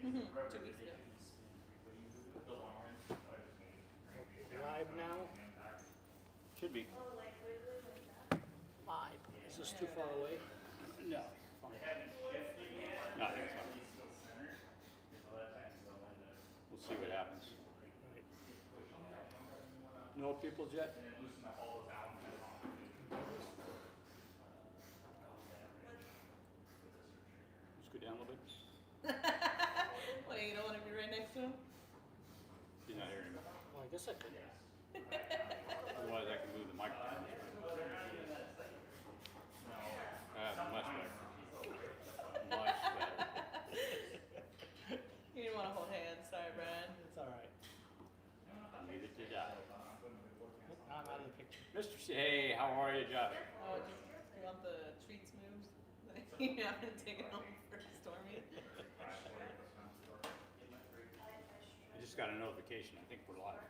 2 weeks ago. Live now? Should be. Live. Is this too far away? No. No, I think so. We'll see what happens. Right. No peoples yet? Let's go down a little bit. Wait, you don't want to be right next to him? He's not hearing me. Well, I guess I could. Otherwise, I can move the microphone. Much better. Much better. You didn't want to hold hands. Sorry, Brian. It's all right. Neither did I. I'm out of the picture. Mr. C, hey, how are you, Josh? Oh, you want the treats moves? You haven't taken home for Stormy? I just got a notification. I think we're live.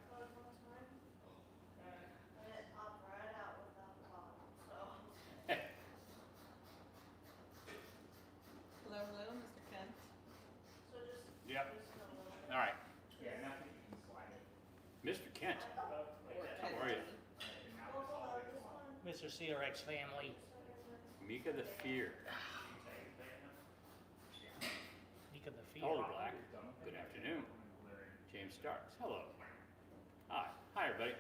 Hello, hello, Mr. Kent. Yep. All right. Mr. Kent, how are you? Mr. CRX family. Mika the Fear. Mika the Fear. Hello, Black. Good afternoon. James Starks. Hello. Hi. Hi, everybody.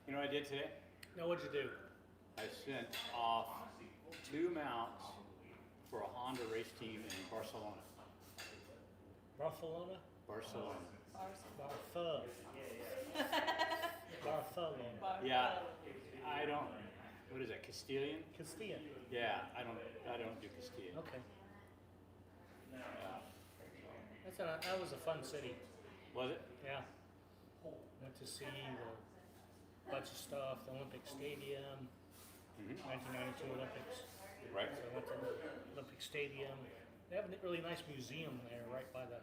You know what I did today? Now, what'd you do? I sent off 2 mounts for a Honda race team in Barcelona. Barcelona? Barcelona. Barcelona. Barcelona. Yeah, I don't. What is that? Castilian? Castilla. Yeah, I don't do Castilian. Okay. That was a fun city. Was it? Yeah. Went to see the bunch of stuff, the Olympic Stadium, Mm-hmm. 1992 Olympics. Right. So I went to the Olympic Stadium. They have a really nice museum there, right by the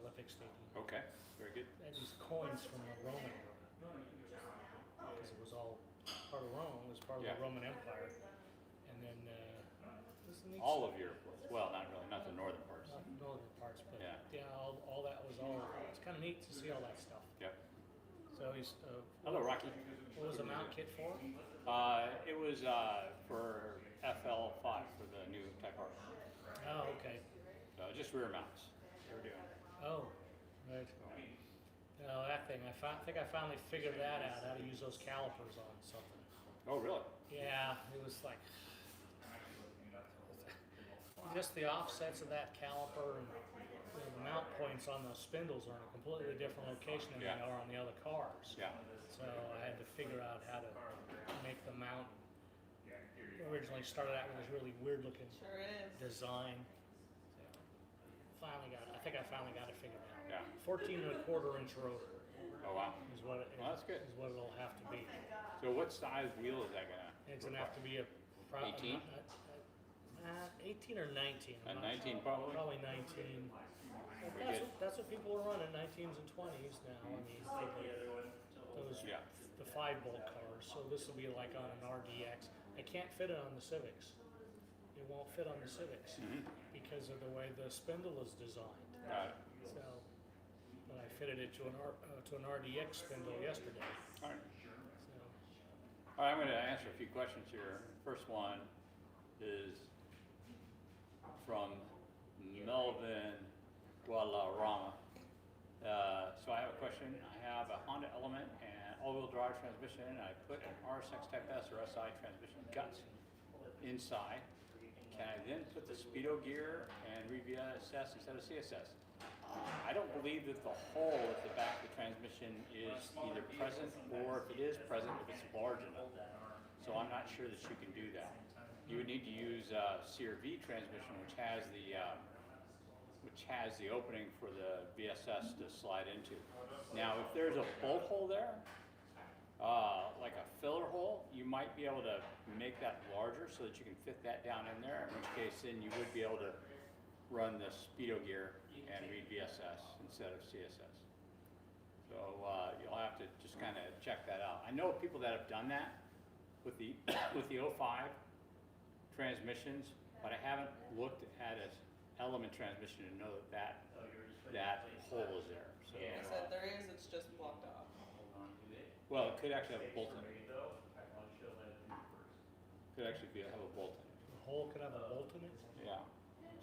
Olympic Stadium. Okay. Very good. They had these coins from the Roman era, because it was all part of Rome. It was part of Yeah. the Roman Empire. And then it was a neat All of Europe was. Well, not really. Not the northern parts. not northern parts, but Yeah. all that was all. It's kind of neat to see all that stuff. Yep. So he's. Hello, Rocky. What was the mount kit for? It was for FL5 for the new Type R. Oh, okay. Just rear mounts. They were doing. Oh, right. No, that thing. Think I finally figured that out. How to use those calipers on something. Oh, really? Yeah, it was like just the offsets of that caliper and the mount points on those spindles are in a completely different location than Yeah. they are on the other cars. Yeah. So I had to figure out how to make the mount. Originally started out with this really weird looking Sure is. design. So I think I finally got it figured out. Yeah. 14.25 inch rotor Oh, wow. is what it Well, that's good. is what it'll have to be. So what size wheel is that gonna? It's gonna have to be a 18? 18 or 19. A I'm not 19 sure. probably? Probably 19. Very good. That's what people are running, 19s and 20s now. I mean, those Yeah. the 5-bolt cars. So this will be like on an RDX. I can't fit it on the Civics. It won't fit on the Civics Mm-hmm. because of the way the spindle is designed. Got it. So, but I fitted it to an RDX spindle yesterday. All right. So, All right, I'm going to answer a few questions here. First one is from Melvin Guadarrama. So I have a question. I have a Honda Element and all-wheel drive transmission. I put an RSX Type S or SI transmission guts inside. Can I then put the speedo gear and read VSS instead of CSS? I don't believe that the hole at the back of the transmission is either present, or if it is present, if it's large enough. So I'm not sure that you can do that. You would need to use CRV transmission, which has the opening for the VSS to slide into. Now, if there's a bolt hole there, like a filler hole, you might be able to make that larger so that you can fit that down in there, in which case then you would be able to run the speedo gear and read VSS instead of CSS. So you'll have to just kind of check that out. I know people that have done that with the with the 05 transmissions, but I haven't looked at an element transmission to know that hole is there, so. He said there is, it's just blocked off. Well, it could actually have a bolt in it. Could actually have a bolt in it. The hole could have a bolt in it? Yeah,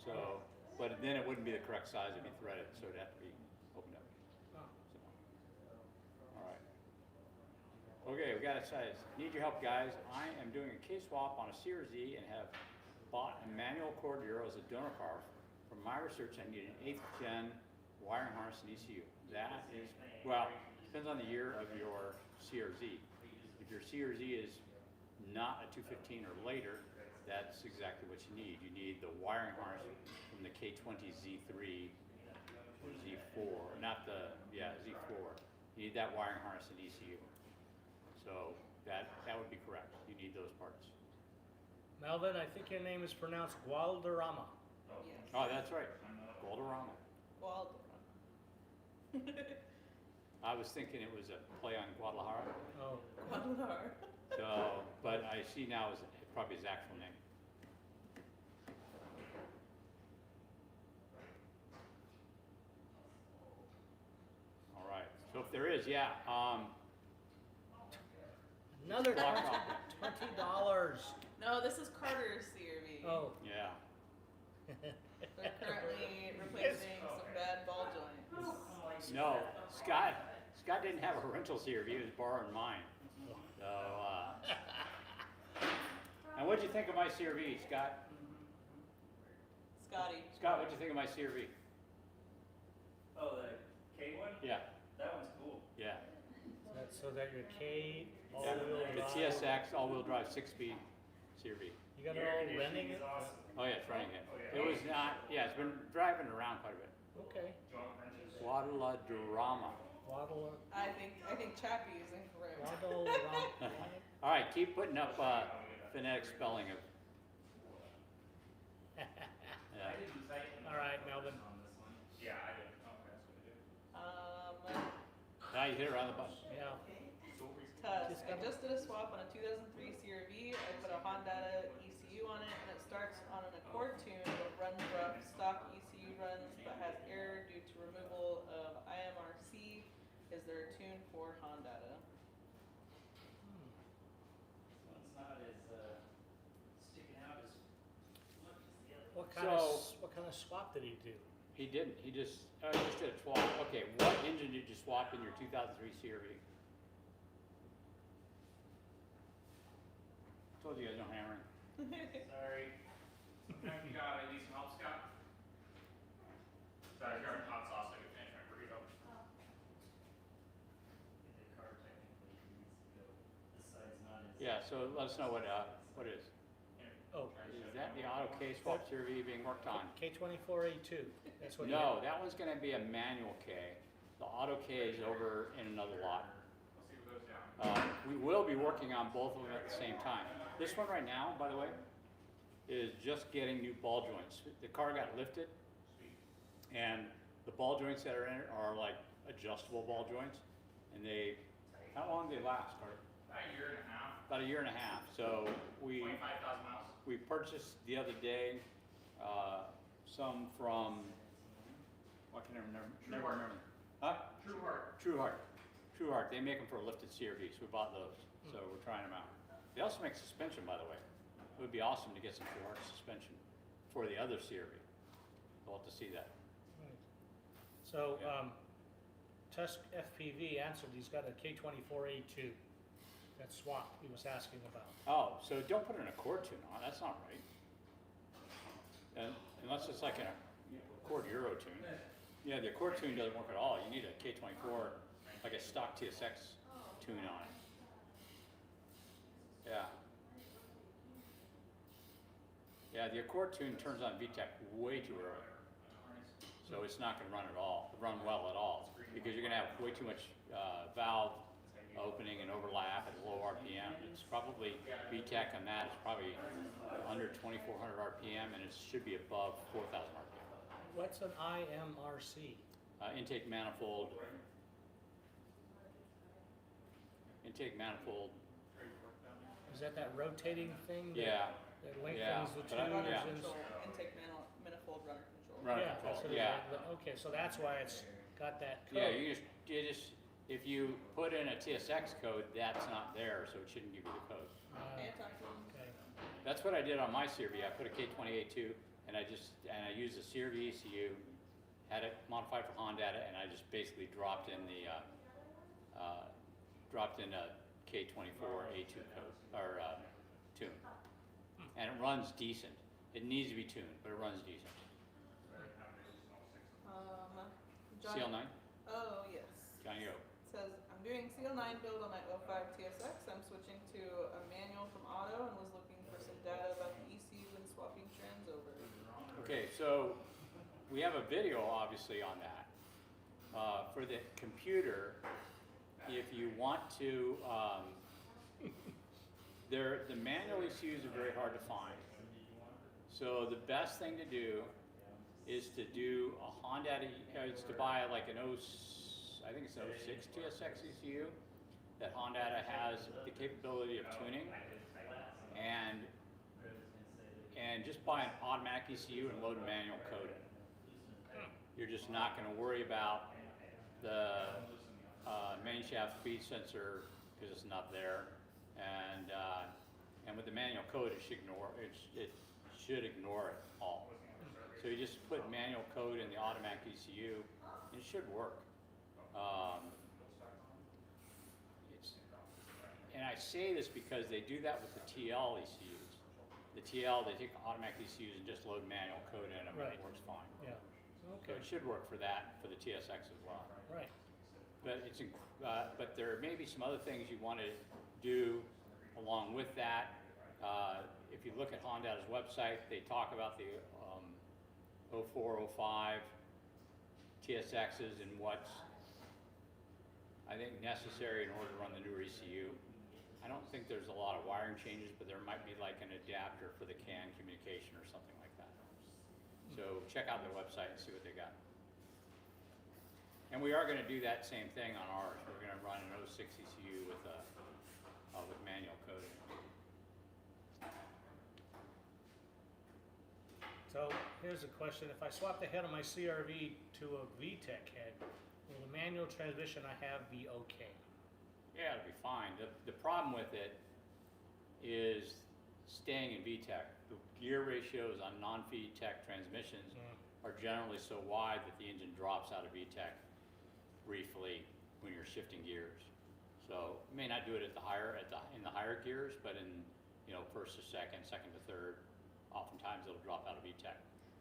so, but then it wouldn't be the correct size, it'd be threaded, so it'd have to be opened up. Oh. So, all right. Okay, we got it size. Need your help, guys. I am doing a case swap on a CRZ and have bought a manual Cordero as a donor car. From my research, I need an 8th gen wiring harness and ECU. That is, well, depends on the year of your CRZ. If your CRZ is not a 215 or later, that's exactly what you need. You need the wiring harness from the K20 Z3 or Z4, not the, yeah, Z4. You need that wiring harness and ECU. So that would be correct. You need those parts. Melvin, I think your name is pronounced Gualderrama. Yes. Oh, that's right. Golderama. Wild. I was thinking it was a play on Guadalajara. Oh, Guadalajara. So, but I see now is probably his actual name. All right. So if there is, yeah. another Block off. $20. No, this is Carter's CRV. Oh, Yeah. They're currently replacing some bad ball joints. No, Scott didn't have a rental CRV. He was borrowing mine. So, and what'd you think of my CRV, Scott? Scotty. Scott, what'd you think of my CRV? Oh, the K one? Yeah, That one's cool. yeah. that's so that your K Yeah. all-wheel The drive. TSX all-wheel drive 6-speed CRV. You got it all running it? Awesome. Oh yeah, it's running it. Oh, yeah. It was not. Yeah, it's been driving around quite a bit. Okay. Guadalajara. Waddle, I think Chappie is incorrect. Waddle, All right, keep putting up phonetic spelling of. I Yeah. didn't cite any All right, Melvin. on this one. Yeah, I did. Oh, that's what I did. Now you hit it around the button. yeah. Tusk. I just did a swap on a 2003 CRV. I put a Honda ECU on it, and it starts on an Accord tune, but runs rough. Stock ECU runs, but has error due to removal of IMRC. Is there a tune for Honda? One's not as sticking out as much as the other. What kind of swap did he do? He didn't. He just did a swap. Okay, what engine did you swap in your 2003 CRV? Told you guys no hammering. Sorry. Have you got at least some help, Scott? Sorry, you're hot sauce. I could finish my burrito. The car technically needs to go. This side's not as. Yeah. So let us know what is. Oh, Is that the auto K swap CRV being worked on? K24A2. That's what. No, that one's going to be a manual K. The auto K is over in another lot. We'll see what goes down. We will be working on both of them at the same time. This one right now, by the way, is just getting new ball joints. The car got lifted, and the ball joints that are in it are like adjustable ball joints. And how long do they last, Carter? About a year and a half. About a year and a half. So we 25,000 miles. purchased the other day some from, what can I never remember? Huh? True heart. True Heart. They make them for a lifted CRV, so we bought those. So we're trying them out. They also make suspension, by the way. It would be awesome to get some True Heart suspension for the other CRV. We'll have to see that. Right. So, Yeah. Tusk FPV answered, he's got a K24A2. That swap he was asking about. Oh, so don't put an Accord tune on. That's not right. And unless it's like an Accord Euro tune. Yeah, the Accord tune doesn't work at all. You need a K24, like a stock TSX tune on it. Yeah. Yeah, the Accord tune turns on VTEC way too early. So it's not going to run well at all, because you're going to have way too much valve opening and overlap at low RPM. It's probably, VTEC on that is probably under 2,400 RPM, and it should be above 4,000 RPM. What's an IMRC? Intake manifold. Intake manifold. Is that rotating thing? Yeah, That lengthens the but I- tubes Runner yeah. and. control, intake manifold runner control. Runner Yeah, control, that's what it yeah. is. Okay, so that's why it's got that code. Yeah, you just, if you put in a TSX code, that's not there, so it shouldn't give you the code. Okay, That's what I did on my CRV. I put a K28.2 and I used a CRV ECU, had it modified for Honda, and I just basically dropped in a K24A2 code, or tune. And it runs decent. It needs to be tuned, but it runs decent. Johnny, CL9, oh, yes. Johnny O. Says, I'm doing CL9 build on my 05 TSX. I'm switching to a manual from auto and was looking for some data about the ECU and swapping trans over. Okay, so we have a video obviously on that. For the computer, if you want to, the manual ECUs are very hard to find. So the best thing to do is to do a Honda, is to buy like an I think it's an 06 TSX ECU that Honda has the capability of tuning, and just buy an automatic ECU and load a manual code in. You're just not going to worry about the main shaft speed sensor because it's not there, and with the manual code it should ignore it all. So you just put manual code in the automatic ECU and it should work. And I say this because they do that with the TL ECUs. The TL, they take automatic ECUs and just load manual code in them, and Right. it works fine. yeah, So okay, it should work for that, for the TSX as well. right. But there may be some other things you want to do along with that. If you look at Honda's website, they talk about the 04, 05 TSXs and what's, I think, necessary in order to run the newer ECU. I don't think there's a lot of wiring changes, but there might be like an adapter for the CAN communication or something like that. So check out their website and see what they got. And we are going to do that same thing on ours. We're going to run an 06 ECU with manual coding. So here's a question, if I swap the head of my CRV to a VTEC head, will the manual transmission I have be okay? Yeah, it'll be fine. The problem with it is staying in VTEC. The gear ratios on non-VTEC transmissions are generally so wide that the engine drops out of VTEC briefly when you're shifting gears. So you may not do it at the higher gears, but in first to second, second to third, oftentimes it'll drop out of VTEC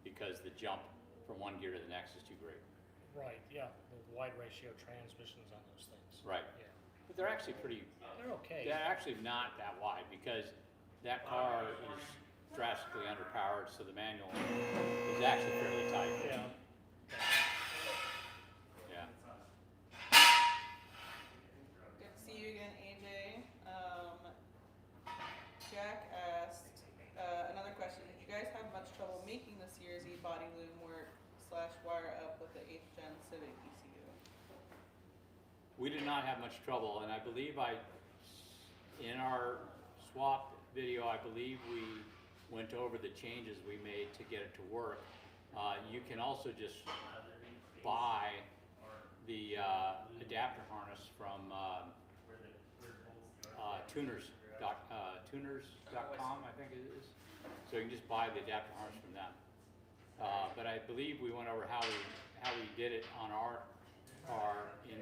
because the jump from one gear to the next is too great. Right, yeah, the wide ratio transmissions on those things. Right. Yeah, But they're actually they're okay. they're actually not that wide because that car is drastically underpowered, so the manual is actually fairly tight. Yeah. Yeah. Good to see you again, AJ. Jack asked, another question, did you guys have much trouble making the Series E body loom work / wire up with the 8th gen Civic ECU? We did not have much trouble, and I believe in our swap video, I believe we went over the changes we made to get it to work. You can also just buy the adapter harness from tuners.com, I think it is. So you can just buy the adapter harness from them. But I believe we went over how we did it on our car in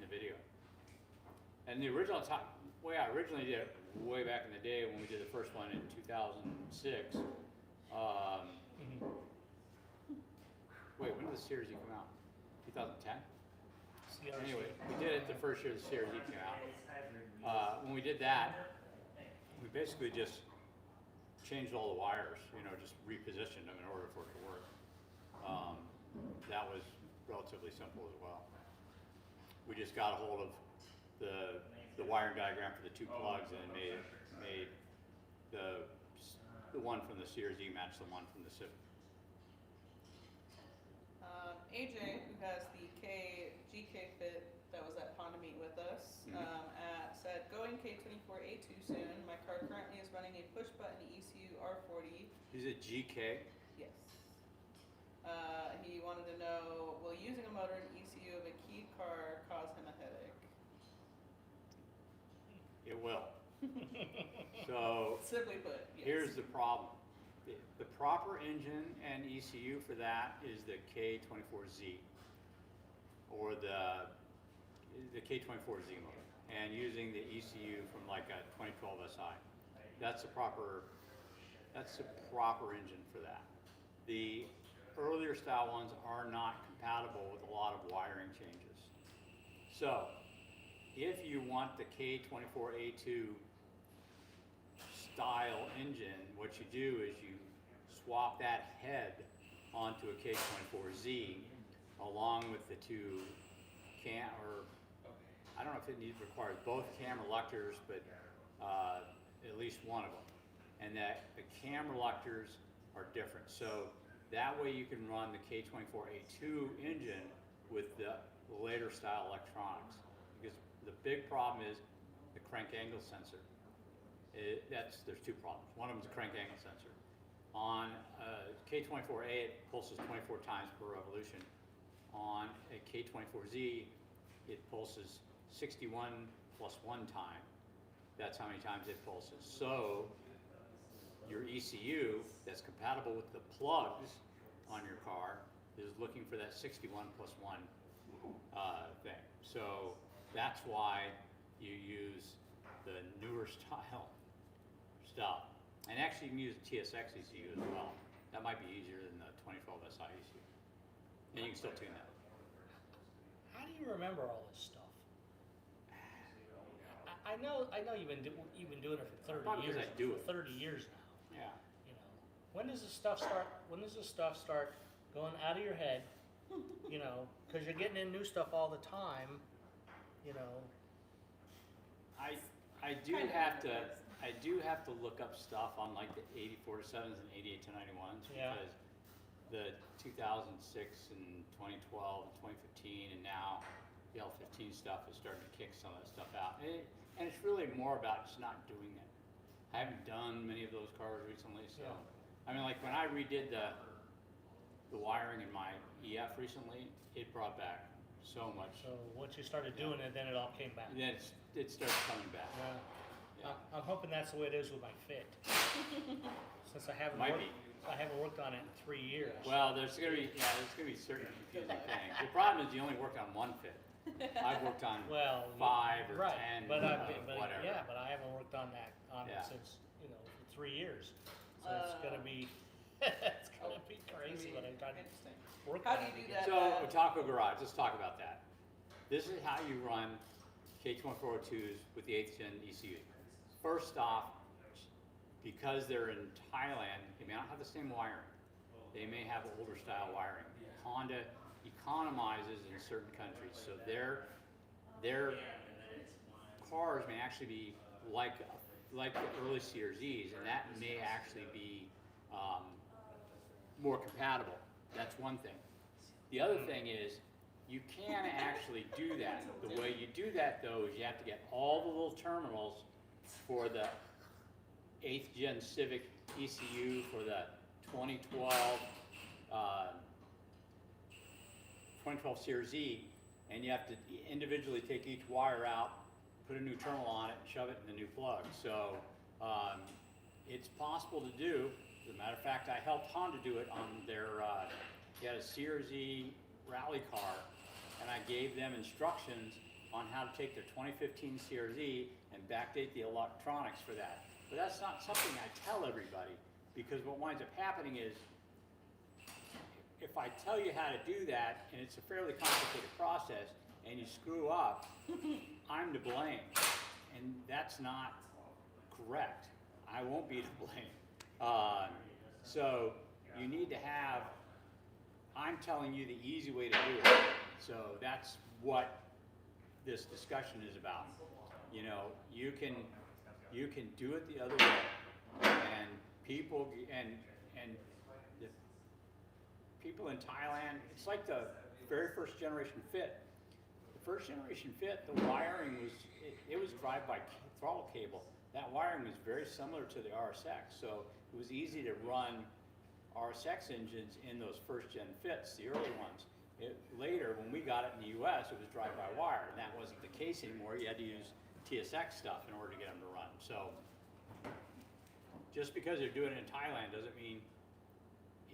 the video. And the original way I originally did it, way back in the day when we did the first one in 2006. Wait, when did the Series E come out? 2010? Anyway, we did it the first year the Series E came out. When we did that, we basically just changed all the wires, just repositioned them in order for it to work. That was relatively simple as well. We just got a hold of the wiring diagram for the two plugs and made the one from the Series E match the one from the Civic. AJ, who has the GK Fit that was at Honda Meet with us, said, going K24A2 soon. My car Is it GK? Yes. He wanted to know, will using a motor and ECU of a keyed car cause him a headache? It will. So Simply put, yes. here's the problem. The proper engine and ECU for that is the K24Z or the K24Z motor, and using the ECU from like a 2012 SI. That's the proper engine for that. The earlier style ones are not compatible with a lot of wiring changes. So if you want the K24A2 style engine, what you do is you swap that head onto a K24Z along with the two I don't know if it requires both cam reluctors, but at least one of them. And that the cam reluctors are different. So that way you can run the K24A2 engine with the later style electronics. Because the big problem is the crank angle sensor. There's two problems. One of them is a crank angle sensor. On K24A, it pulses 24 times per revolution. On a K24Z, it pulses 61 plus 1 time. That's how many times it pulses. So your ECU that's compatible with the plugs on your car is looking for that 61 plus 1 thing. So that's why you use the newer style stuff. And actually you can use TSX ECU as well. That might be easier than the 2012 SI ECU. And you can still tune that. How do you remember all this stuff? I know you've been doing it for 30 Probably years. because I do it. 30 years now. Yeah. You know, when does this stuff start going out of your head? You know, because you're getting in new stuff all the time. You know. I do have to look up stuff on like the 84-7s and 88 to 91s Yeah. because the 2006 and 2012 and 2015 and now the L15 stuff is starting to kick some of that stuff out. And it's really more about just not doing it. I haven't done many of those cars recently, so. Yeah. I mean, like when I redid the wiring in my EF recently, it brought back so much. So once you started doing it, then it all came back. And then it started coming back. Yeah. Yeah. I'm hoping that's the way it is with my Fit. Since I haven't Might worked on it in 3 years. Well, there's gonna be certain confusing things. The problem is you only worked on one Fit. I've worked on 5 or right, 10, but whatever. yeah, but I haven't worked on Yeah. it since for 3 years. So it's gonna be crazy when I try to Interesting. work How on do it you do again. that? So Otaco Garage, let's talk about that. This is how you run K2402s with the 8th gen ECU. First off, because they're in Thailand, they may not have the same wiring. They may have older style wiring. Honda economizes in certain countries, so their cars may actually be like the early CRZs, and that may actually be more compatible. That's one thing. The other thing is you can actually do that. The way you do that, though, is you have to get all the little terminals for the 8th gen Civic ECU for the 2012 CRZ, and you have to individually take each wire out, put a new terminal on it, and shove it in the new plug. So it's possible to do. As a matter of fact, I helped Honda do it on their, they had a CRZ rally car, and I gave them instructions on how to take their 2015 CRZ and backdate the electronics for that. But that's not something I tell everybody, because what winds up happening is, if I tell you how to do that, and it's a fairly complicated process, and you screw up, I'm to blame. And that's not correct. I won't be to blame. So you need to have, I'm telling you the easy way to do it. So that's what this discussion is about. You know, you can do it the other way, and people the people in Thailand, it's like the very first generation Fit. The first generation Fit, the wiring was it was drive by throttle cable. that wiring was very similar to the RSX, so it was easy to run RSX engines in those first gen fits, the early ones. Later, when we got it in the US, it was drive-by-wire, and that wasn't the case anymore. You had to use TSX stuff in order to get them to run. So just because they're doing it in Thailand doesn't mean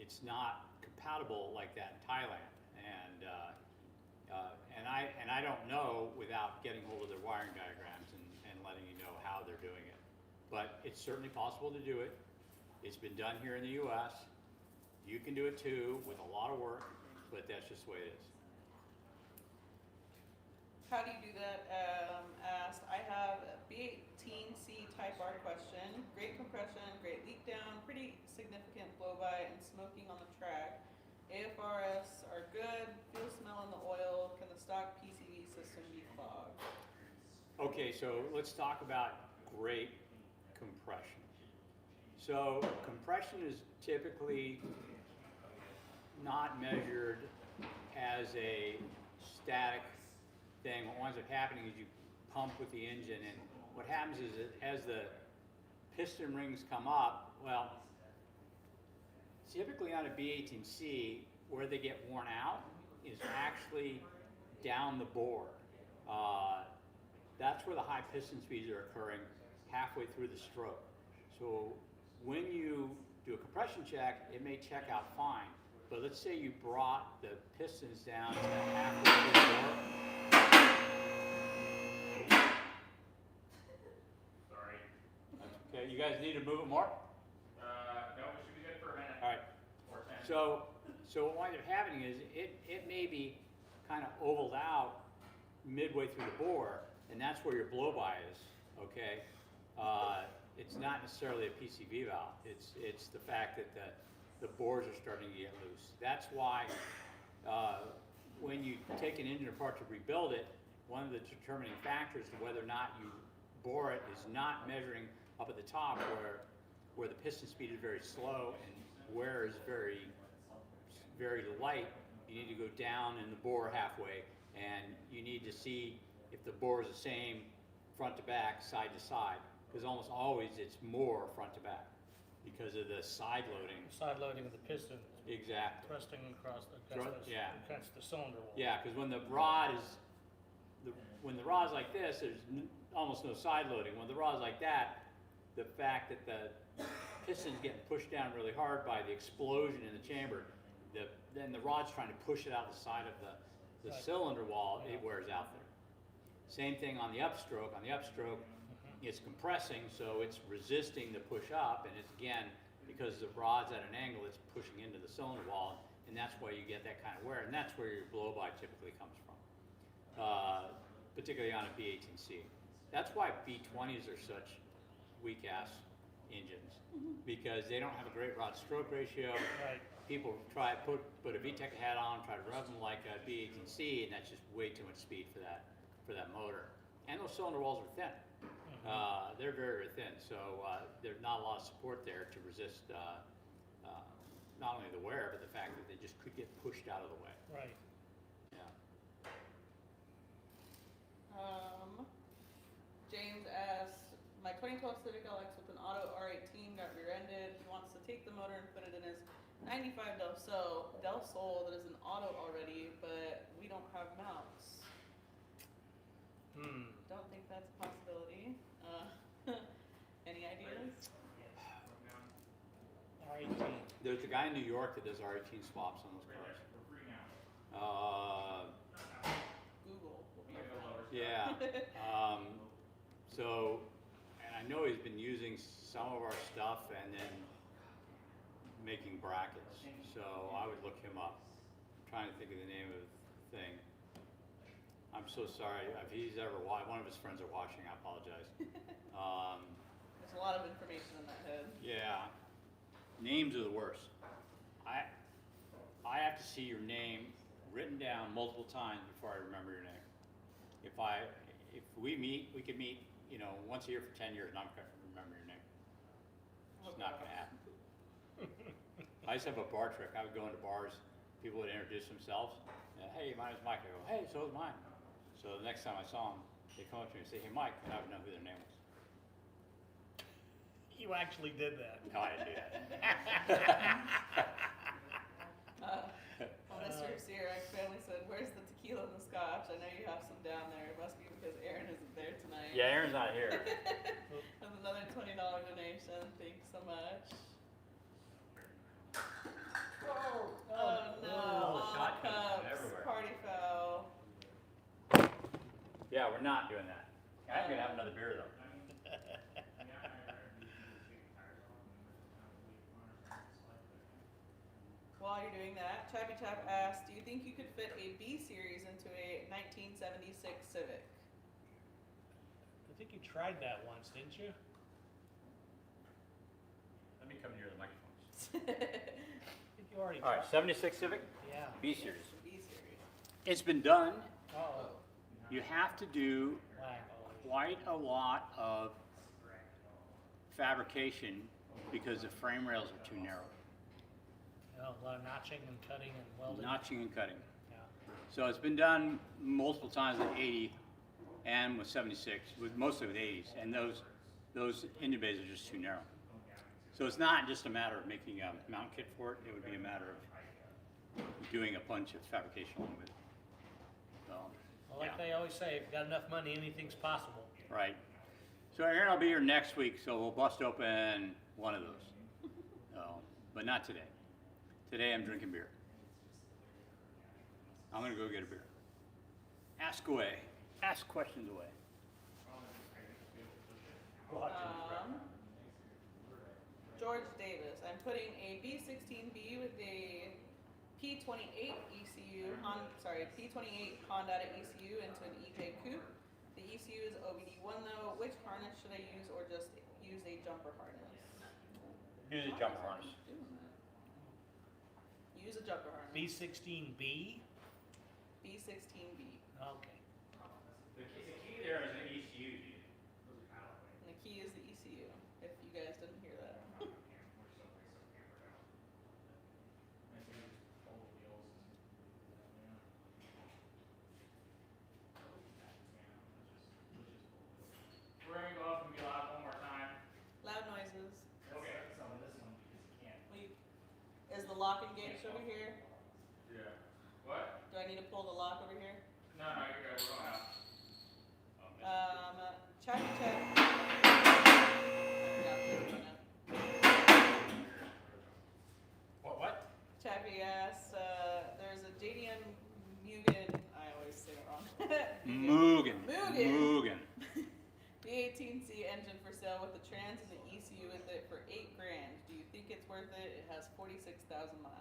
it's not compatible like that in Thailand. And I don't know without getting hold of their wiring diagrams and letting you know how they're doing it. But it's certainly possible to do it. It's been done here in the US. You can do it too with a lot of work, but that's just the way it is. How do you do that? Asked, I have a B18C type R question. Great compression, great leak down, pretty significant blow by and smoking on the track. AFRS are good, fuel smell in the oil. Can the stock PCV system be clogged? Okay, so let's talk about great compression. So compression is typically not measured as a static thing. What winds up happening is you pump with the engine, and what happens is that as the piston rings come up, well, typically on a B18C, where they get worn out is actually down the bore. That's where the high piston speeds are occurring halfway through the stroke. So when you do a compression check, it may check out fine. But let's say you brought the pistons down to halfway through the bore. Sorry. That's okay. You guys need to move it more? No, it should be good for a minute. All right. Or 10. So what winds up happening is it may be kind of ovaled out midway through the bore, and that's where your blow-by is, okay? It's not necessarily a PCV valve. It's the fact that the bores are starting to get loose. That's why when you take an engine apart to rebuild it, one of the determining factors to whether or not you bore it is not measuring up at the top where the piston speed is very slow and wear is very, very light. You need to go down in the bore halfway, and you need to see if the bore is the same front to back, side to side, because almost always it's more front to back because of the side loading. Side loading of the piston. Exactly. Thrusting across Yeah. against the cylinder wall. Yeah, because when the rod is like this, there's almost no side loading. When the rod's like that, the fact that the piston's getting pushed down really hard by the explosion in the chamber, then the rod's trying to push it out the side of the Right. cylinder wall, it wears out there. Same thing on the upstroke. On the upstroke, it's compressing, so it's resisting the push up, and it's again, because the rod's at an angle, it's pushing into the cylinder wall, and that's why you get that kind of wear, and that's where your blow-by typically comes from, particularly on a B18C. That's why B20s are such weak-ass engines, because they don't have a great rod-stroke ratio. Right. People try put a VTEC hat on, try to rev them like a B18C, and that's just way too much speed for that motor. And those cylinder walls are thin. They're very, very thin, so there's not a lot of support there to resist not only the wear, but the fact that they just could get pushed out of the way. Right. Yeah. James asked, my 2012 Civic LX with an auto R18 got rear-ended. He wants to take the motor and put it in his 95 Del Sol that is an auto already, but we don't have mounts. Don't think that's a possibility. Any ideas? R18. There's a guy in New York that does R18 swaps on those cars. We're free now. Google will be your Lower. Yeah. So, and I know he's been using some of our stuff and then making brackets. So I would look him up. I'm trying to think of the name of the thing. I'm so sorry. If he's ever one of his friends are watching, I apologize. There's a lot of information in that head. Yeah. Names are the worst. I have to see your name written down multiple times before I remember your name. If we could meet, once a year for 10 years, and I'm not gonna remember your name. It's not gonna happen. I used to have a bar trick. I would go into bars, people would introduce themselves. Hey, my name's Mike. I go, hey, so is mine. So the next time I saw them, they come up to me and say, hey, Mike, and I would know who their name was. You actually did that. No, I didn't do that. Well, Mr. Sierra family said, "Where's the tequila and the scotch? I know you have some down there. It must be because Aaron isn't there tonight." Yeah, Aaron's not here. That's another $20 donation. Thanks so much. Oh no! Oh, All the cups. everywhere. Party foul. Yeah, we're not doing that. I'm gonna have another beer though. While you're doing that, Chappy Chap asked, "Do you think you could fit a B series into a 1976 Civic?" I think you tried that once, didn't you? Let me come near the microphones. I think you already All right, tried. 76 Civic, Yeah. B series. B series. It's been done. Oh, You have to do flag always. quite a lot of fabrication because the frame rails are too narrow. Oh, a lot of notching and cutting and welding. Notching and cutting. Yeah. So it's been done multiple times with 80 and with 76, mostly with 80s, and those engine bays are just too narrow. So it's not just a matter of making a mount kit for it, it would be a matter of doing a bunch of fabrication along with it. So, Well, like yeah. they always say, if you got enough money, anything's possible. Right. So Aaron will be here next week, so we'll bust open one of those. So, but not today. Today I'm drinking beer. I'm gonna go get a beer. Ask away. Ask questions away. George Davis, "I'm putting a B16B with a P28 ECU, P28 Honda ECU into an EJ Coupe. The ECU is OBD1 though. Which harness should I use, or just use a jumper harness?" Use a jumper harness. Use a jumper harness. B16B? B16B. Okay. The key there is an ECU, dude. And the key is the ECU, if you guys didn't hear that. We're gonna go up and be loud one more time. Loud noises. Okay. So this one, because you can't. Is the lock engaged over here? Yeah. What? Do I need to pull the lock over here? No, you're good, we're going out. Check. What? Chappie asked, there's a JDM Mugen, I always say it wrong. Mugen. Mugen. B18C engine for sale with the trans and the ECU with it for $8,000. Do you think it's worth it? It has 46,000 miles.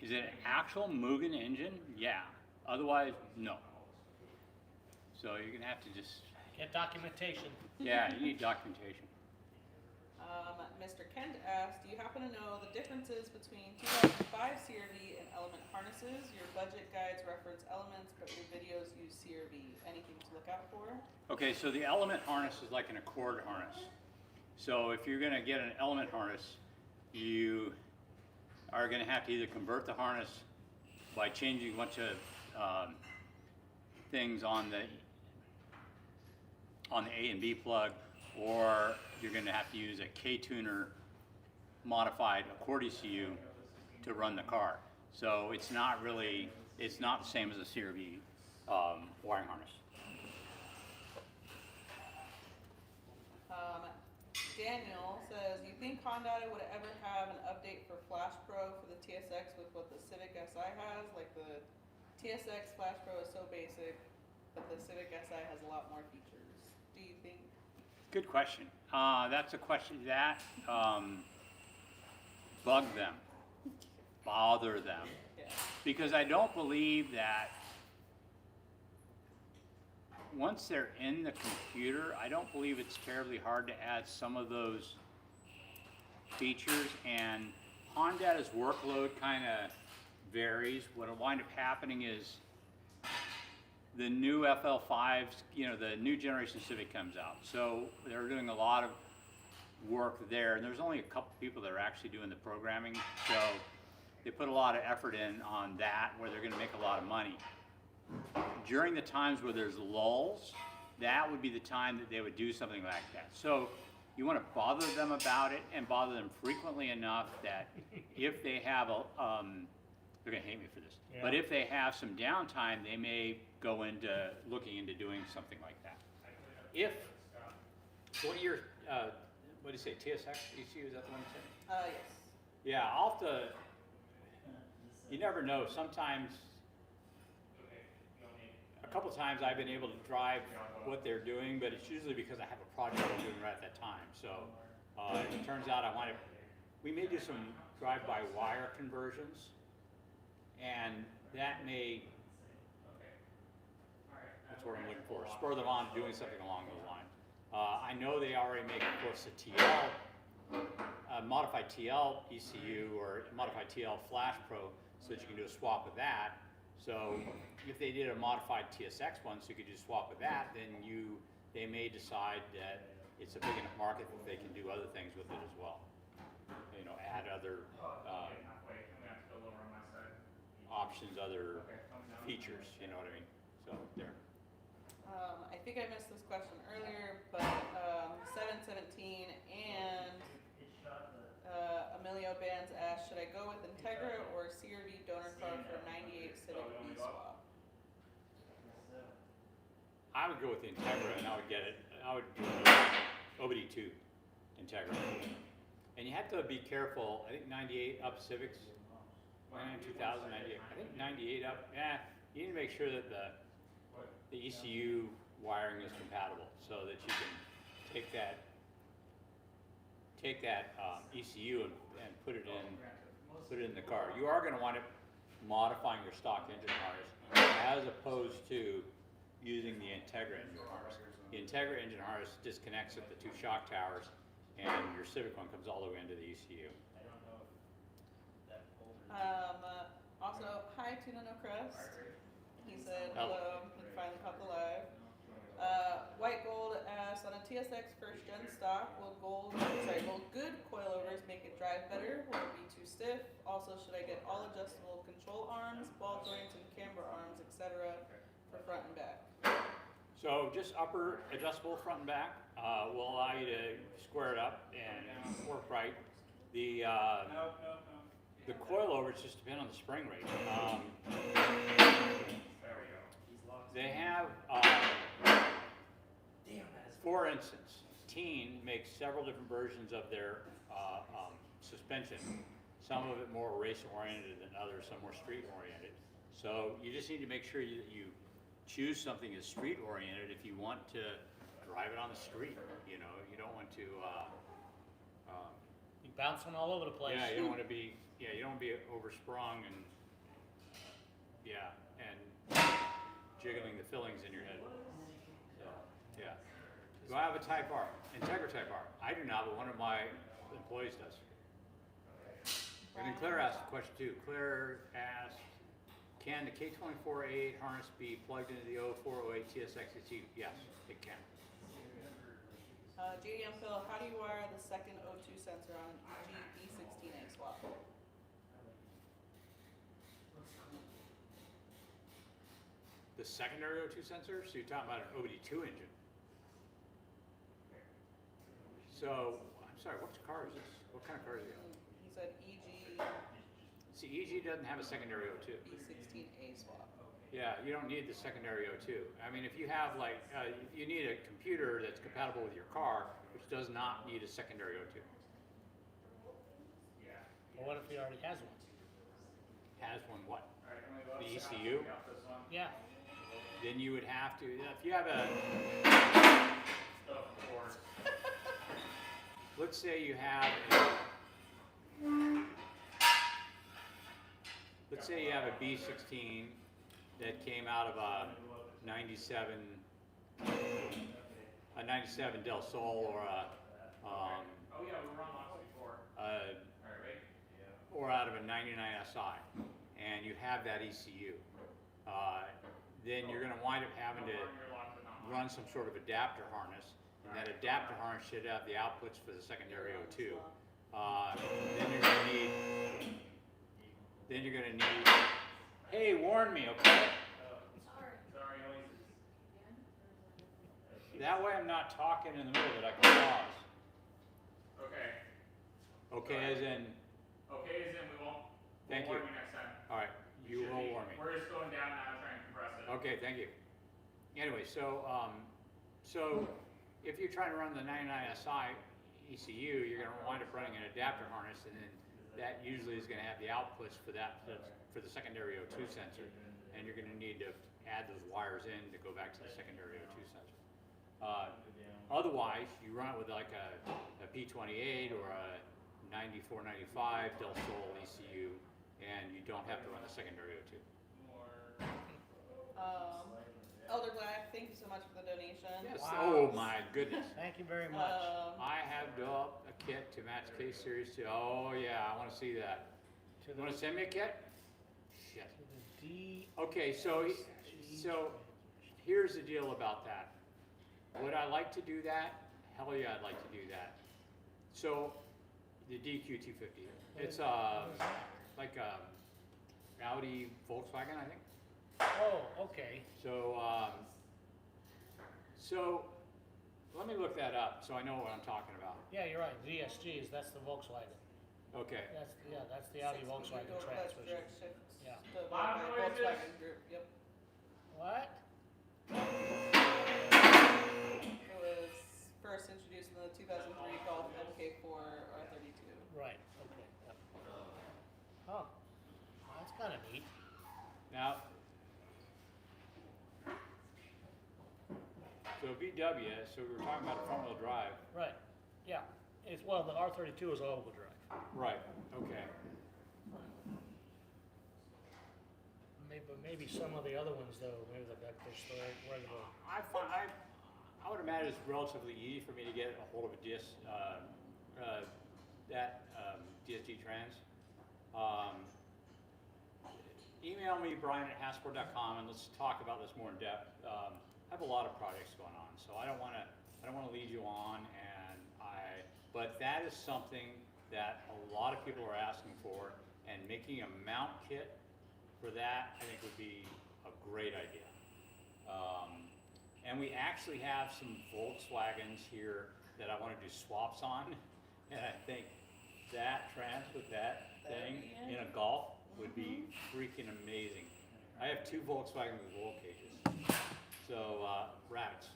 Is it an actual Mugen engine? Yeah. Otherwise, no. So you're gonna have to just, Get documentation. yeah, you need documentation. Mr. Kent asked, do you happen to know the differences between 2005 CRV and element harnesses? Your budget guides reference elements, but your videos use CRV. Anything to look out for? Okay, so the element harness is like an Accord harness. So if you're gonna get an element harness, you are gonna have to either convert the harness by changing a bunch of things on the A and B plug, or you're gonna have to use a K-tuner modified Accord ECU to run the car. So it's not the same as a CRV wiring harness. Daniel says, you think Honda would ever have an update for Flash Pro for the TSX with what the Civic Si has? Like the TSX Flash Pro is so basic, but the Civic Si has a lot more features. Do you think? Good question. That's a question that bug them, bother them, Yeah. because I don't believe that once they're in the computer, I don't believe it's terribly hard to add some of those features, and Honda's workload kind of varies. What'll wind up happening is the new FL5s, the new generation Civic comes out. So they're doing a lot of work there, and there's only a couple people that are actually doing the programming. So they put a lot of effort in on that, where they're gonna make a lot of money. During the times where there's lulls, that would be the time that they would do something like that. So you want to bother them about it and bother them frequently enough that if they have they're gonna hate me for this, Yeah. but if they have some downtime, they may go into looking into doing something like that. If, what are your, what do you say, TSX ECU, is that the one you said? Yes. Yeah, I'll have to, you never know, sometimes, a couple times I've been able to drive what they're doing, but it's usually because I have a project I'm doing right at that time. So it turns out we may do some drive-by wire conversions, and that may, that's what I'm looking for, spur them on to doing something along those lines. I know they already make, of course, a TL, modified TL ECU or modified TL Flash Pro, so that you can do a swap with that. So if they did a modified TSX one, so you could just swap with that, then they may decide that it's a big enough market that they can do other things with it as well. You know, add other options, other features. You know what I mean? So there. I think I missed this question earlier, but 717 and Emilio Bands asked, should I go with Integra or CRV donor car for 98 Civic B swap? I would go with the Integra, and I would get it. I would do OBD2 Integra. And you have to be careful. I think 98 up Civics, 99, 2000, 98. I think 98 up. Yeah, you need to make sure that the ECU wiring is compatible, so that you can take that ECU and put it in the car. You are going to want it modifying your stock engine harness as opposed to using the Integra engine harness. The Integra engine harness disconnects at the two shock towers, and your Civic one comes all the way into the ECU. Also, hi Tuna No Crust. He said hello and finally caught the live. White Gold asks, on a TSX first gen stock, will good coilovers make it drive better? Will it be too stiff? Also, should I get all adjustable control arms, ball joints, and camber arms, etc. for front and back? So just upper adjustable front and back will allow you to square it up and work right. The coilovers just depend on the spring rate. They have, for instance, Teen makes several different versions of their suspension. Some of it more race oriented than others, some more street oriented. So you just need to make sure that you choose something that's street oriented if you want to drive it on the street. You know, you don't want to. You bouncing all over the place. Yeah, you don't want to be. Yeah, you don't want to be oversprung and. And jiggling the fillings in your head. So, yeah. Do I have a Type R? Integra Type R. I do not, but one of my employees does. And then Claire asked a question too. Claire asked, can the K24A8 harness be plugged into the 0408 TSX ECU? Yes, it can. JDM Phil, how do you wire the second O2 sensor on an EG B16A swap? The secondary O2 sensor? So you're talking about an OBD2 engine. So, I'm sorry, what car is this? What kind of car is it? He said EG See, EG doesn't have a secondary O2. B16A swap. Yeah, you don't need the secondary O2. I mean, if you have like, you need a computer that's compatible with your car, which does not need a secondary O2. Well, what if he already has one? Has one what? The ECU? Yeah. Then you would have to, if you have a, let's say you have a B16 that came out of a 97 Del Sol or out of a 99 SI, and you have that ECU, then you're going to wind up having to run some sort of adapter harness, and that adapter harness should have the outputs for the secondary O2. Then you're going to need, hey, warn me, okay? That way I'm not talking in the middle of it, I can pause. Okay, as in, Okay, as in we won't, Thank we'll you. warn you next time. all right, you Should will be- warn me. We're just going down now, trying to compress it. Okay, thank you. Anyway, so if you're trying to run the 99 SI ECU, you're gonna wind up running an adapter harness, and then that usually is gonna have the outputs for that, for the secondary O2 sensor, and you're gonna need to add those wires in to go back to the secondary O2 sensor. Otherwise, you run it with like a P28 or a 9495 Del Sol ECU, and you don't have to run the secondary O2. Elder Black, thank you so much for the donation. Yes. Wow. Oh my goodness. Thank you very much. I have developed a kit to match Case Series 2. Oh yeah, I want to see that. To You the, want to send me a kit? Shit. to the D. Okay, so here's the deal about that. Would I like to do that? Hell yeah, I'd like to do that. So the DQ250, it's like a Audi Volkswagen, I think. Oh, okay. So let me look that up so I know what I'm talking about. Yeah, you're right. VSGs, that's the Volkswagen. Okay. That's the Audi Volkswagen transmission. Direct shift. Yeah. The Loud noises. Volkswagen group, yep. What? It was first introduced in the 2003 Golf MK4 R32. Right, okay. Yep. Huh. That's kind of neat. Now, so VW, so we were talking about a front wheel drive. Right. Yeah. Well, the R32 is all-wheel drive. Right, okay. Maybe some of the other ones though, maybe the regular. I would imagine it's relatively easy for me to get a hold of a DSG Trans. Email me, Brian@Hasport.com, and let's talk about this more in depth. I have a lot of projects going on, so I don't want to lead you on, but that is something that a lot of people are asking for, and making a mount kit for that, I think, would be a great idea. And we actually have some Volkswagens here that I want to do swaps on, and I think that Trans with that thing in a Golf would be freaking amazing. I have two Volkswagens with roll cages, so rabbits.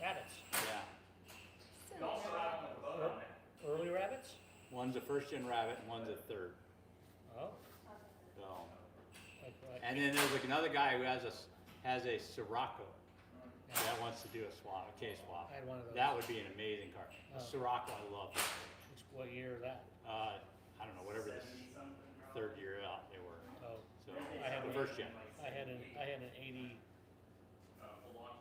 Rabbits. Yeah, You also have one with a boat on it. Early rabbits? one's a first-gen Rabbit, and one's a third. Oh. So, Like, and then there's like another guy who has a Sirocco that wants to do a swap, a case swap. I had one of those. That would be an amazing car. A Oh. Sirocco, I love. What year is that? I don't know, whatever the third year out they were. Oh, So I had the one. first gen. I had an 80, what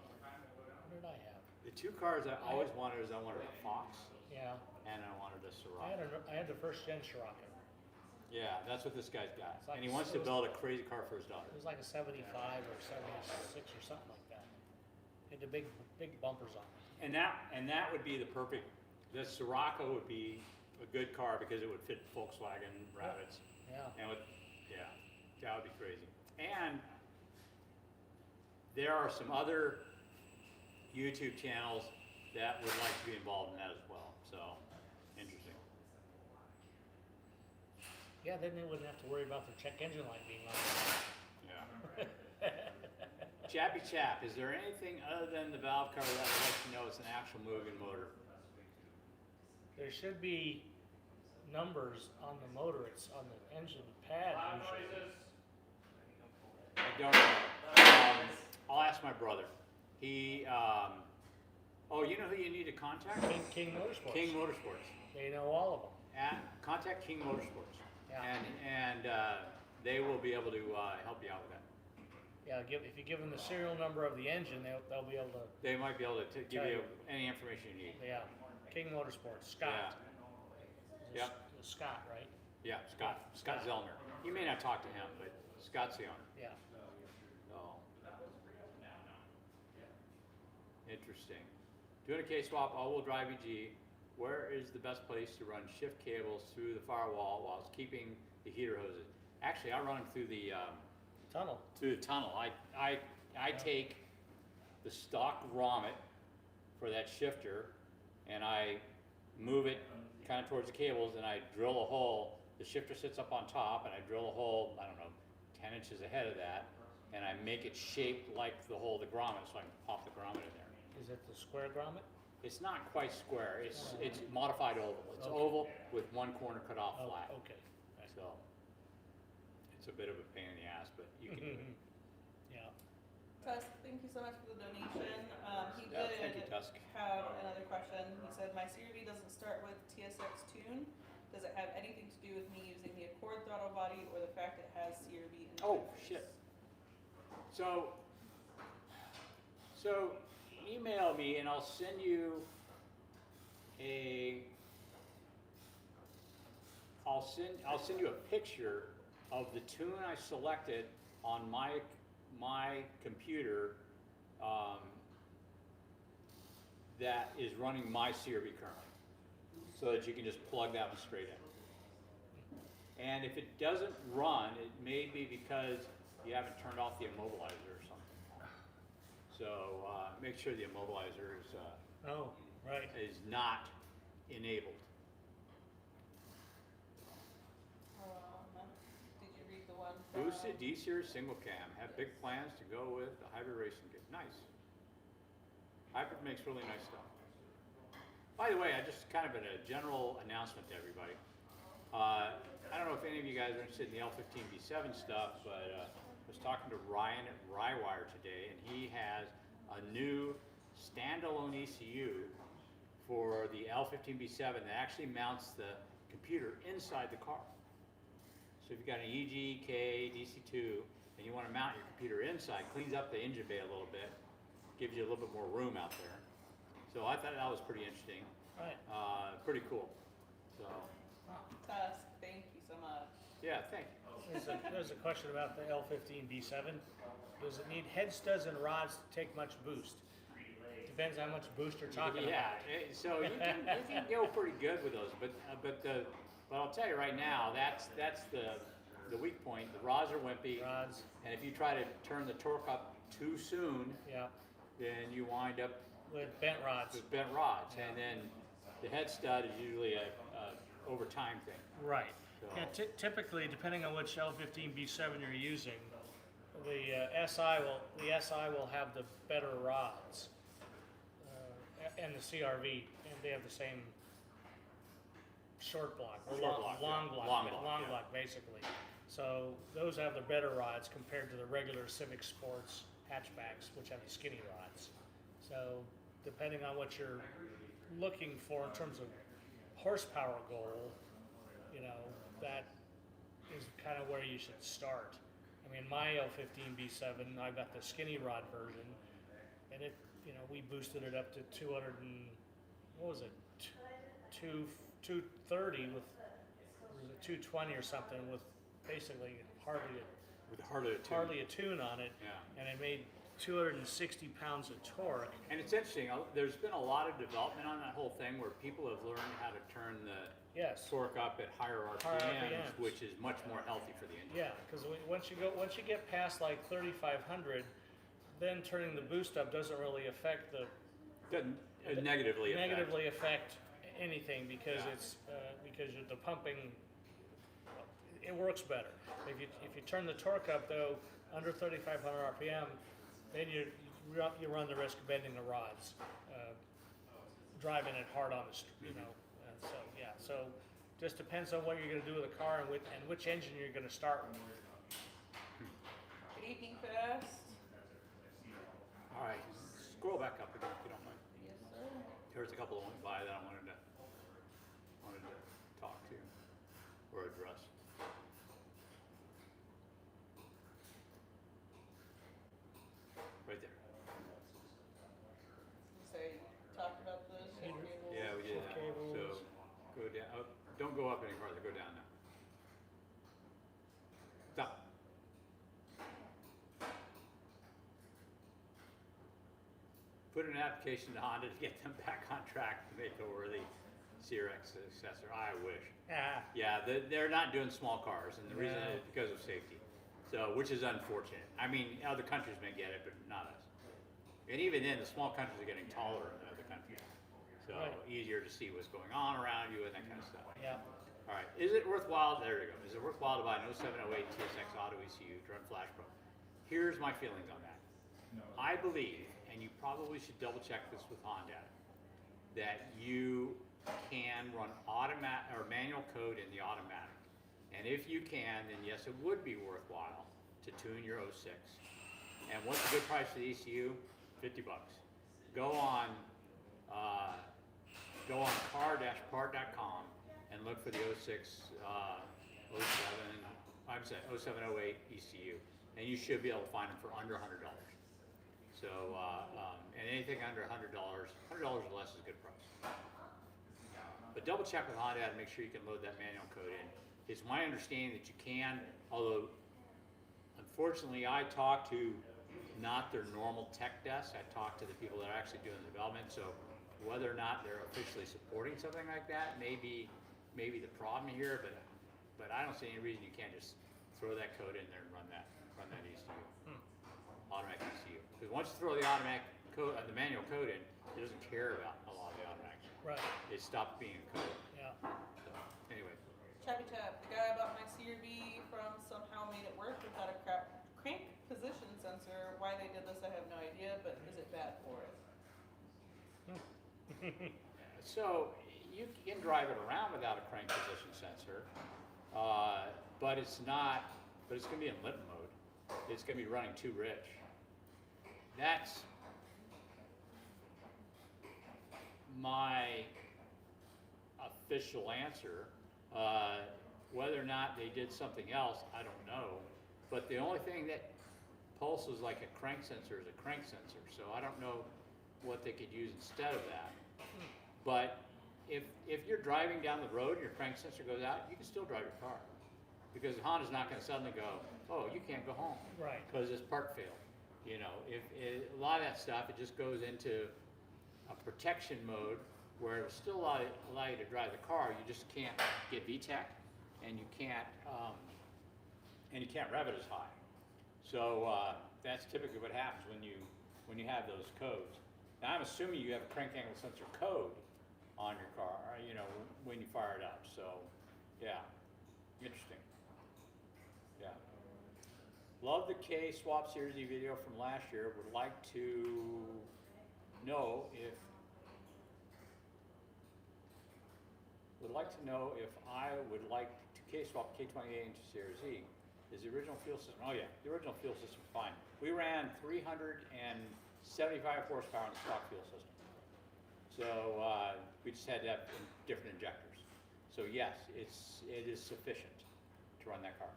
did I have? The two cars I always wanted is I wanted a Fox Yeah, and I wanted a I Sirocco. had the first gen Scirocco. Yeah, that's what this guy's got. It's like And he wants to it was- build a crazy car for his daughter. It was like a 75 or 76 or something like that. Had the big bumpers on it. And that would be the perfect, the Sirocco would be a good car because it would fit Volkswagen Rabbits. Yeah. And that would be crazy. And there are some other YouTube channels that would like to be involved in that as well. So, interesting. Yeah, then they wouldn't have to worry about the check engine light being on. Yeah. Chappy Chap, is there anything other than the valve cover that I'd like to know is an actual moving motor? There should be numbers on the motor. It's on the engine pad Loud usually. noises. I don't know. I'll ask my brother. He, you know who you need to contact? King Motorsports. King Motorsports. They know all of them. Contact King Motorsports. Yeah. And they will be able to help you out with that. Yeah, if you give them the serial number of the engine, they'll be able to. They might be able to give Tell you you. any information you need. Yeah, King Motorsports. Scott. Yeah. Is it Scott, right? Yeah, Scott Zellner. You may not talk to him, but Scott's the owner. Yeah. Oh. Interesting. Doing a K-swap all-wheel drive EG, where is the best place to run shift cables through the firewall while it's keeping the heater hoses? Actually, I run them through the Tunnel. I take the stock grommet for that shifter and I move it kind of towards the cables, and I drill a hole. The shifter sits up on top, and I drill a hole, I don't know, 10 inches ahead of that, and I make it shaped like the hole of the grommet, so I can pop the grommet in there. Is it the square grommet? It's not quite square. It's modified oval. It's Okay. oval with one corner cut off Oh, flat. okay. So it's a bit of a pain in the ass, but you can do it. Yeah. Tusk, thank you so much for the donation. He Yeah, did thank you, Tusk. have another question. He said, my CRV doesn't start with TSX tune. Does it have anything to do with me using the Accord throttle body or the fact it has CRV in Oh, shit. So email me and I'll send you I'll send you a picture of the tune I selected on my computer that is running my CRV currently, so that you can just plug that one straight in. And if it doesn't run, it may be because you haven't turned off the immobilizer or something. So make sure the immobilizer Oh, right. is not enabled. Did you read the one from? Boosted D-Series single cam. Have big plans to go with the hybrid racing kit. Nice. Hybrid makes really nice stuff. By the way, I just kind of a general announcement to everybody. I don't know if any of you guys are interested in the L15B7 stuff, but I was talking to Ryan at Rywire today, and he has a new standalone ECU for the L15B7 that actually mounts the computer inside the car. So if you've got an EGK DC2 and you want to mount your computer inside, cleans up the engine bay a little bit, gives you a little bit more room out there. So I thought that was pretty interesting. Right. Pretty cool. So Tusk, thank you so much. yeah, thank you. There's a question about the L15B7. Does it need head studs and rods to take much boost? Depends how much boost you're talking Yeah, about. so you can go pretty good with those, but I'll tell you right now, that's the weak point. The rods are wimpy, Rods, and if you try to turn the torque up too soon, yeah, then you wind up with bent rods. with bent rods, and then the head stud is usually a over time thing. Right. So- Yeah, typically, depending on which L15B7 you're using, the SI will have the better rods, and the CRV, and they have the same short block or Short block, yeah. long block, Long block, yeah. basically. So those have the better rods compared to the regular Civic Sports hatchbacks, which have the skinny rods. So depending on what you're looking for in terms of horsepower goal, you know, that is kind of where you should start. I mean, my L15B7, I got the skinny rod version, and it, you know, we boosted it up to 200 and, what was it, 230 with, or was it 220 or something, with basically hardly a tune on it, Yeah. and it made 260 pounds of torque. And it's interesting, there's been a lot of development on that whole thing where people have learned how to turn the Yes. torque up at higher Higher RPMs, RPMs. which is much more healthy for the engine. Yeah, because once you get past like 3,500, then turning the boost up doesn't really affect the Doesn't negatively affect. anything because Yeah. it's because the pumping, it works better. If you turn the torque up though under 3,500 RPM, then you run the risk of bending the rods, driving it hard on the you know. And so yeah, so just depends on what you're going to do with the car and which engine you're going to start with. Good evening, Fast. All right, scroll back up again if you don't mind. Yes, sir. There's a couple that went by that I wanted to talk to or address. Right there. So you talked about the shift cables. Yeah, we did Shift that. cables. So go down. Oh, don't go up any farther. Go down now. Stop. Put an application to Honda to get them back on track to make a worthy CRX successor. I wish. Ah, Yeah, they're not doing small cars, and the reason No. is because of safety. So, which is unfortunate. I mean, other countries may get it, but not us. And even then, the small countries are getting taller than other countries. So Right. easier to see what's going on around you and that kind of stuff. Yeah. All right, is it worthwhile, there you go, is it worthwhile to buy an 0708 TSX Auto ECU to run Flash Pro? Here's my feelings on that. I believe, and you probably should double check this with Honda, that you can run automatic or manual code in the automatic. And if you can, then yes, it would be worthwhile to tune your 06. And what's a good price for the ECU? 50 bucks. Go on car-part.com and look for the 06, 0708 ECU, and you should be able to find them for under $100. So, and anything under $100, $100 or less is a good price. But double check with Honda to make sure you can load that manual code in. It's my understanding that you can, although unfortunately I talk to not their normal tech desk, I talk to the people that are actually doing the development, so whether or not they're officially supporting something like that may be the problem here, but I don't see any reason you can't just throw that code in there and run that ECU, automatic ECU. Because once you throw the automatic code, the manual code in, it doesn't care about a lot of the automatics. Right. It stopped being a code. Yeah. So anyway, Chappy Chap, the guy I bought my CRV from somehow made it work without a crank position sensor. Why they did this, I have no idea, but is it bad for it? so you can drive it around without a crank position sensor, but it's not. But it's going to be in limp mode. It's going to be running too rich. That's my official answer. Whether or not they did something else, I don't know. But the only thing that pulses like a crank sensor is a crank sensor. So I don't know what they could use instead of that. But if you're driving down the road and your crank sensor goes out, you can still drive your car. Because Honda's not going to suddenly go, oh, you can't go home. Right. Because this part failed. You know, a lot of that stuff, it just goes into a protection mode where it will still allow you to drive the car. You just can't get VTEC, and you can't rev it as high. So that's typically what happens when you have those codes. Now I'm assuming you have a crank angle sensor code on your car, you know, when you fire it up. So yeah, interesting. Yeah. Love the K swap series E video from last year. Would like to know if I would like to K swap K28 into series E. Is the original fuel system? Oh yeah, the original fuel system is fine. We ran 375 horsepower in the stock fuel system. So we just had to have different injectors. So yes, it is sufficient to run that car.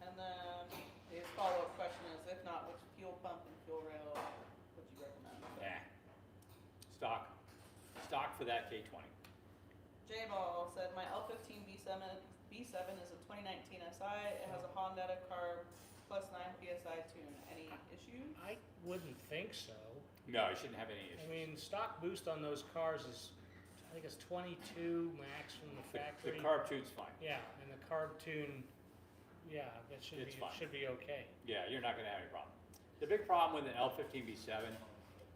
And then his follow-up question is, if not, which fuel pump and fuel rail would you recommend? Nah. Stock for that K20. J-Ball said, my L15 B7 is a 2019 SI. It has a Honda carb plus 9 PSI tune. Any issue? I wouldn't think so. No, you shouldn't have any issues. I mean, stock boost on those cars is, I think it's 22 max from the factory. The carb tune's fine. Yeah, and the carb tune, yeah, that should It's be fine. should be okay. Yeah, you're not going to have any problem. The big problem with an L15B7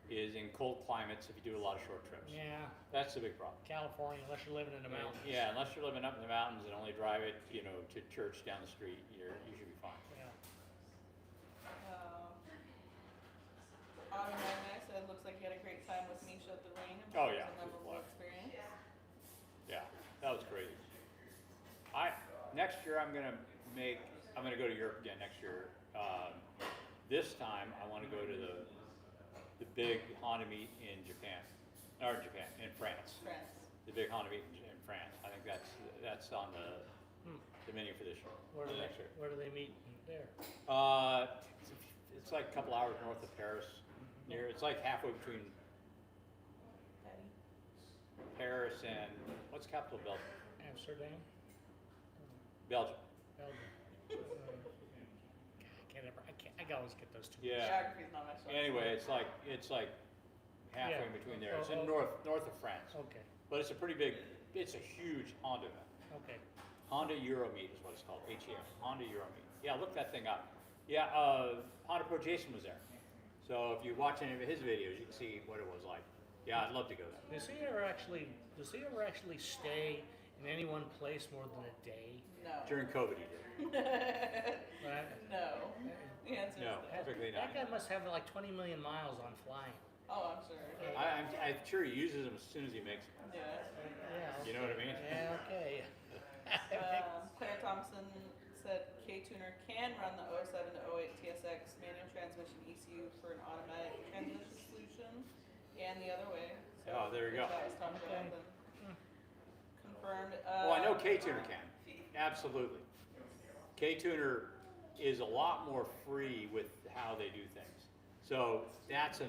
is in cold climates if you do a lot of short trips. Yeah, That's the big problem. California, unless you're living in the mountains. Yeah, unless you're living up in the mountains and only drive it, you know, to church down the street, you should be fine. Yeah. Autumn Magna said, looks like you had a great time with Misha at the ring. Oh, It yeah, was a memorable it was. experience. Yeah, that was crazy. Next year I'm gonna go to Europe again next year. This time I want to go to the big Honda meet in France. France. The big Honda meet in France. I think that's on the menu for this year. Where do next year. Where do they meet there? It's like a couple hours north of Paris. It's like halfway between Patty. Paris and what's the capital of Belgium? Amsterdam, Belgium. Belgium. I always get those two. Yeah. Geography's not my strong Anyway, it's like halfway Yeah. in between there. It's Oh, in north of France, Okay. but it's a huge Honda event. Okay. Honda Euro Meet is what it's called. HEF. Honda Euro Meet. Yeah, look that thing up. Yeah, Honda Pro Jason was there. So if you watch any of his videos, you can see what it was like. Yeah, I'd love to go there. Does he ever actually stay in any one place more than a day? No. During COVID, he did. Right? No. The answer No, is no. typically That guy not. must have like 20 million miles on flying. Oh, I'm sure. I'm sure he uses them as soon as he makes them. Yeah. Yeah. You know what I mean? Yeah, okay. Claire Thompson said K-Tuner can run the 07 to 08 TSX manual transmission ECU for an automatic transmission solution, and the other way. So Oh, there you go. That was talked about Okay. then. Confirmed. Well, I know K-Tuner can. Absolutely. K-Tuner is a lot more free with how they do things. So that's a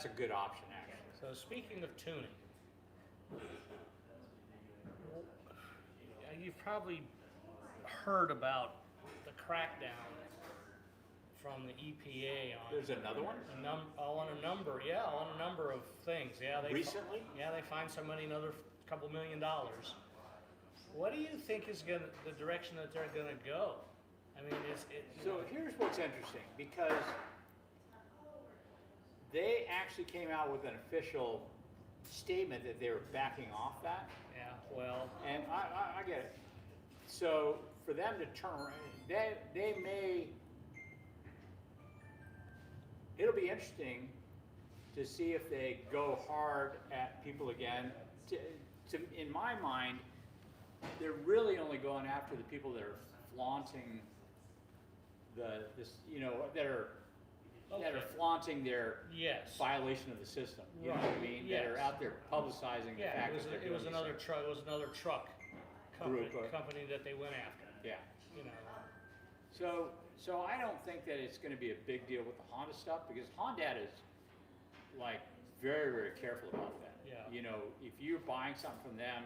good option, actually. So speaking of tuning, you've probably heard about the crackdown from the EPA on There's another one? on a number of things. Yeah, Recently? Yeah, they find somebody another couple $1 million. What do you think is the direction that they're gonna go? I mean, So here's what's interesting, because they actually came out with an official statement that they were backing off that, yeah, well, and I get it. So for them to turn around, they may, it'll be interesting to see if they go hard at people again. In my mind, they're really only going after the people that are flaunting that are flaunting their yes. violation of the system. You know what I mean? That are Yes. out there publicizing the Yeah, fact it was, that they're it doing was these another things. truck. It was another truck company, Group, company that they went after. Yeah. You know, So I don't think that it's going to be a big deal with the Honda stuff, because Honda is like very, very careful about that. Yeah. You know, if you're buying something from them,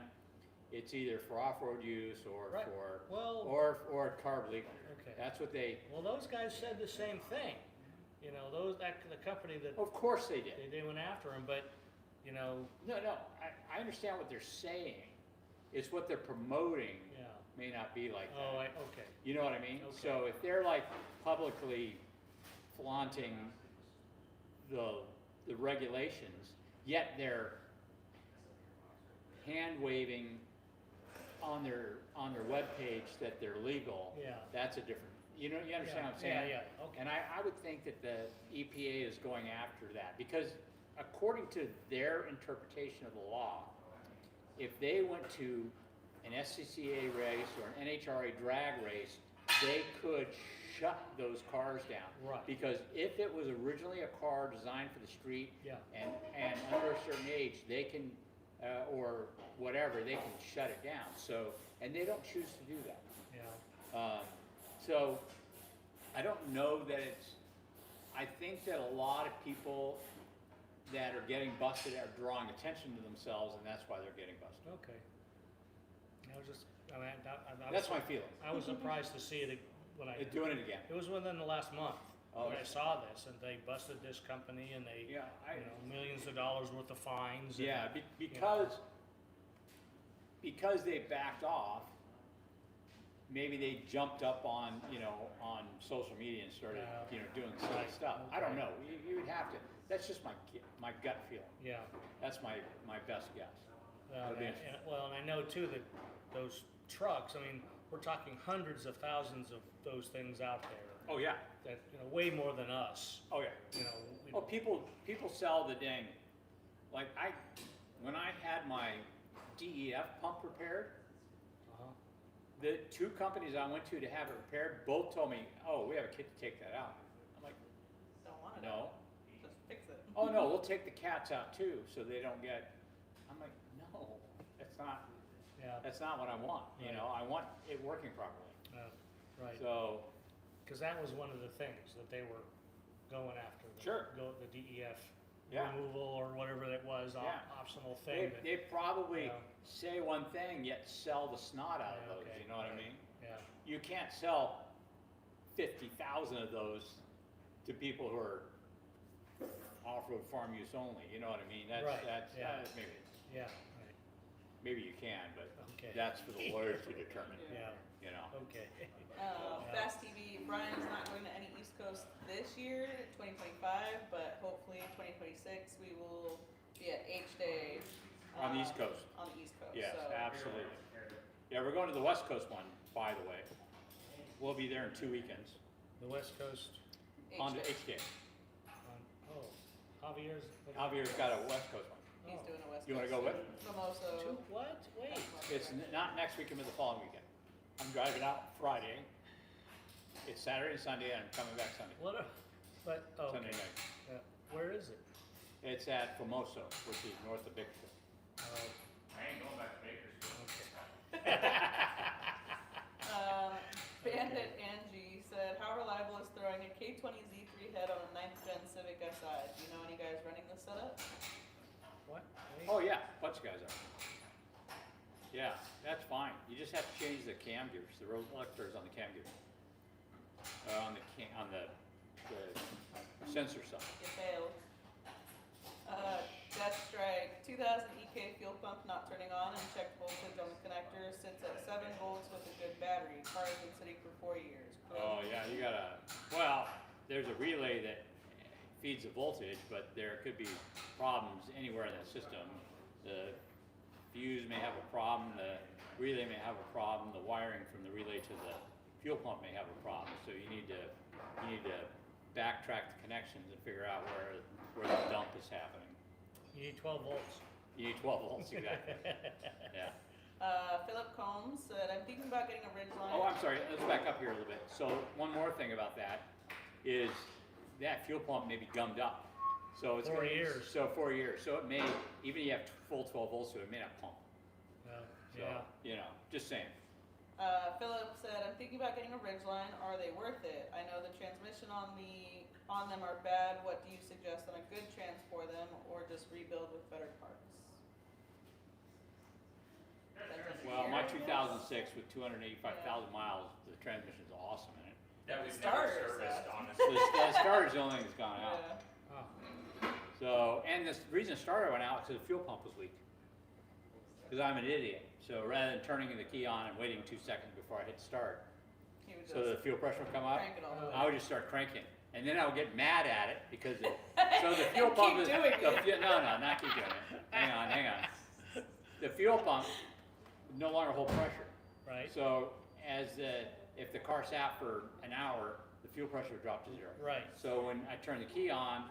it's either for off-road use or Right. for Well- or carb legal. Okay. That's what they. well, those guys said the same thing. You know, the company that Of course they did. they went after him, but you know, No, I understand what they're saying. It's what they're promoting yeah. may not be like that. Oh, okay. You know what I mean? Okay. So if they're like publicly flaunting the regulations, yet they're hand waving on their webpage that they're legal, Yeah. that's a different. You understand what I'm saying? Yeah, yeah. Okay. And I would think that the EPA is going after that, because according to their interpretation of the law, if they went to an SCCA race or an NHRA drag race, they could shut those cars down. Right. Because if it was originally a car designed for the street Yeah. and under a certain age, they can, or whatever, they can shut it down. So, and they don't choose to do that. Yeah. So I don't know that I think that a lot of people that are getting busted are drawing attention to themselves, and that's why they're getting busted. Okay. I That's my feeling. I was surprised to see it when They're doing it again. it was within the last month Oh, when I yeah. saw this, and they busted this company, and they Yeah, millions of dollars worth of fines. and- yeah, because they backed off, maybe they jumped up on social media and started doing silly Right. stuff. I don't Okay. know. You would have to. That's just my gut feeling. Yeah. That's my best guess. That'll be interesting. And I know too that those trucks, I mean, we're talking hundreds of thousands of those things out there Oh yeah. that, way more than us, Oh yeah. we- Oh, people sell the dang. Like when I had my DEF pump repaired, uh-huh. the two companies I went to have it repaired both told me, "Oh, we have a kit to take that out." I'm like, Don't want it. "No." Just fix it. Oh no, we'll take the cats out too, so they don't get. I'm like, "No, that's not what I want. You Right. know, I want it working properly." Right. So Because that was one of the things that they were going after. Sure. The DEF Yeah. removal or whatever that was, Yeah. optional thing. they probably Yeah. say one thing yet sell the snot out of Yeah, those. okay. You know what I Right. mean? Yeah. You can't sell 50,000 of those to people who are off-road farm use only. You know what I mean? Right, That's yeah. maybe. Yeah. maybe you can, but Okay. that's for the lawyers to determine, Yeah, you know. okay. Fast TV, Brian's not going to any East Coast this year, 2025, but hopefully 2026 we will be at H Day. On the East Coast. On the East Coast. Yes, so. absolutely. Yeah, we're going to the West Coast one, by the way. We'll be there in 2 weekends The West Coast, on the H Day. HK. oh, Javier's. Javier's got a West Coast one. He's doing a West You wanna Coast. go with? Famoso. What? Wait. It's not next weekend, but the following weekend. I'm driving out Friday. It's Saturday and Sunday, and I'm coming back Sunday. What? Sunday Okay. night. Where is it? It's at Famoso, which is north of Bakersfield. I ain't going back to Bakersfield. Okay. Bandit Angie said, how reliable is throwing a K20 Z3 head on a 9th gen Civic SI? Do you know any guys running this setup? What? Wait. Oh, yeah, bunch of guys are. Yeah, that's fine. You just have to change the cam gears, the reflectors on the cam gears. On the sensor side. You failed. Death Strike, 2000 EK fuel pump not turning on and checked voltage on the connector. Sits at 7 volts with a good battery. Car has been sitting for 4 years. Oh, yeah, you gotta, well, there's a relay that feeds the voltage, but there could be problems anywhere in the system. The fuse may have a problem, the relay may have a problem, the wiring from the relay to the fuel pump may have a problem. So you need to backtrack the connections and figure out where the dump is happening. You need 12 volts. You need 12 volts, exactly. Yeah. Philip Combs said, I'm thinking about getting a Ridgeline. Oh, I'm sorry, let's back up here a little bit. So one more thing about that is that fuel pump may be gummed up. So it's 4 gonna- years. So 4 years. So it may, even if you have full 12 volts, so it may not pump. Well, So, yeah. you know, just saying. Philip said, I'm thinking about getting a Ridgeline. Are they worth it? I know the transmission on them are bad. What do you suggest on a good trans for them, or just rebuild with better parts? Well, my 2006 with 285,000 miles, the transmission's awesome in it. That was Starters, never serviced, that. honestly. The starter's the only thing that's gone out. Yeah. Oh, So, and the reason the starter went out is the fuel pump was weak. Because I'm an idiot. So rather than turning the key on and waiting 2 seconds before I hit start, He would so the just fuel pressure would come up, crank it all the way. I would just start cranking. And then I would get mad at it because so the fuel And pump keep is, doing it. no, not keep doing it. Hang on. The fuel pump would no longer hold pressure. right, So if the car sat for an hour, the fuel pressure would drop to 0. right. So when I turn the key on,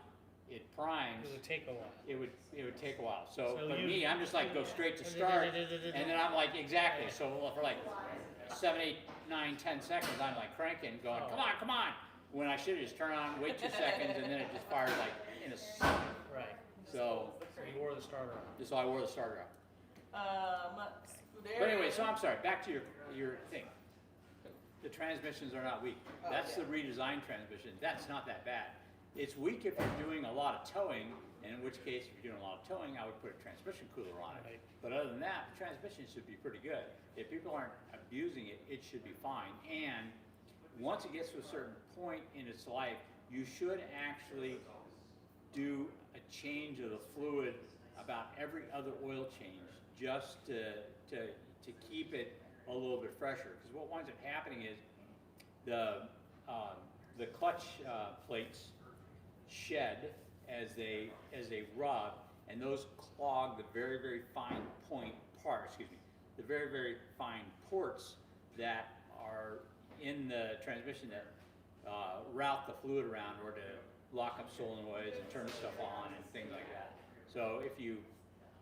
it primes. It would take a while. It would take a while. So So for you- me, I'm just like go straight to start, and then I'm like exactly. So for like 7, 8, 9, 10 seconds, I'm like cranking, going, come on. When I should just turn on, wait 2 seconds, and then it just fires like in a. Right. So So you wore the starter on. so I wore the starter out. Scuderi. But anyway, so I'm sorry. Back to your thing. The transmissions are not weak. Oh, That's yeah. the redesigned transmission. That's not that bad. It's weak if you're doing a lot of towing, and in which case, if you're doing a lot of towing, I would put a transmission cooler on it. Right. But other than that, the transmission should be pretty good. If people aren't abusing it, it should be fine. And once it gets to a certain point in its life, you should actually do a change of the fluid about every other oil change, just to keep it a little bit fresher. Because what winds up happening is the clutch plates shed as they rub, and those clog the very, very fine the very, very fine ports that are in the transmission that route the fluid around or to lock up solenoids and turn stuff on and things like that. So if you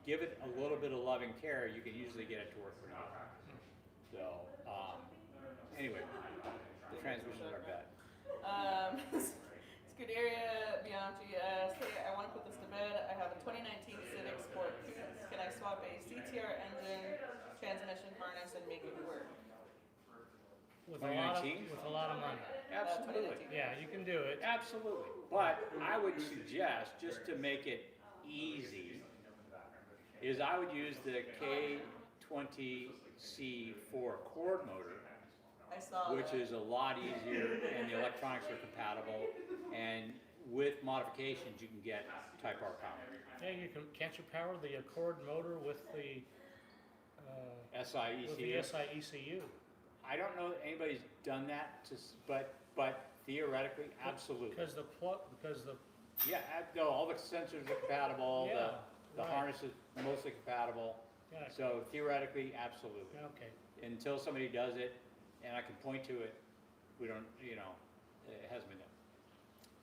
give it a little bit of loving care, you can usually get it to work pretty well. So anyway, the transmissions are bad. Scuderia Bianchi asked, hey, I want to put this to bed. I have a 2019 Civic Sport. Can I swap a CTR engine, transmission harness, and make it work? With 2019? with a lot of money. Absolutely. 2019. Yeah, you can do it. Absolutely. But I would suggest, just to make it easy, is I would use the K20C4 cord motor, I saw which that. is a lot easier and the electronics are compatible, and with modifications you can get Type R power. Yeah, can't you power the Accord motor with the With SIECU. the SIECU. I don't know that anybody's done that, but theoretically, absolutely. Because the Yeah, no, all the sensors are compatible, Yeah, the right. harness is mostly compatible, yeah, so theoretically, absolutely. okay. Until somebody does it, and I can point to it, we don't, it hasn't been done.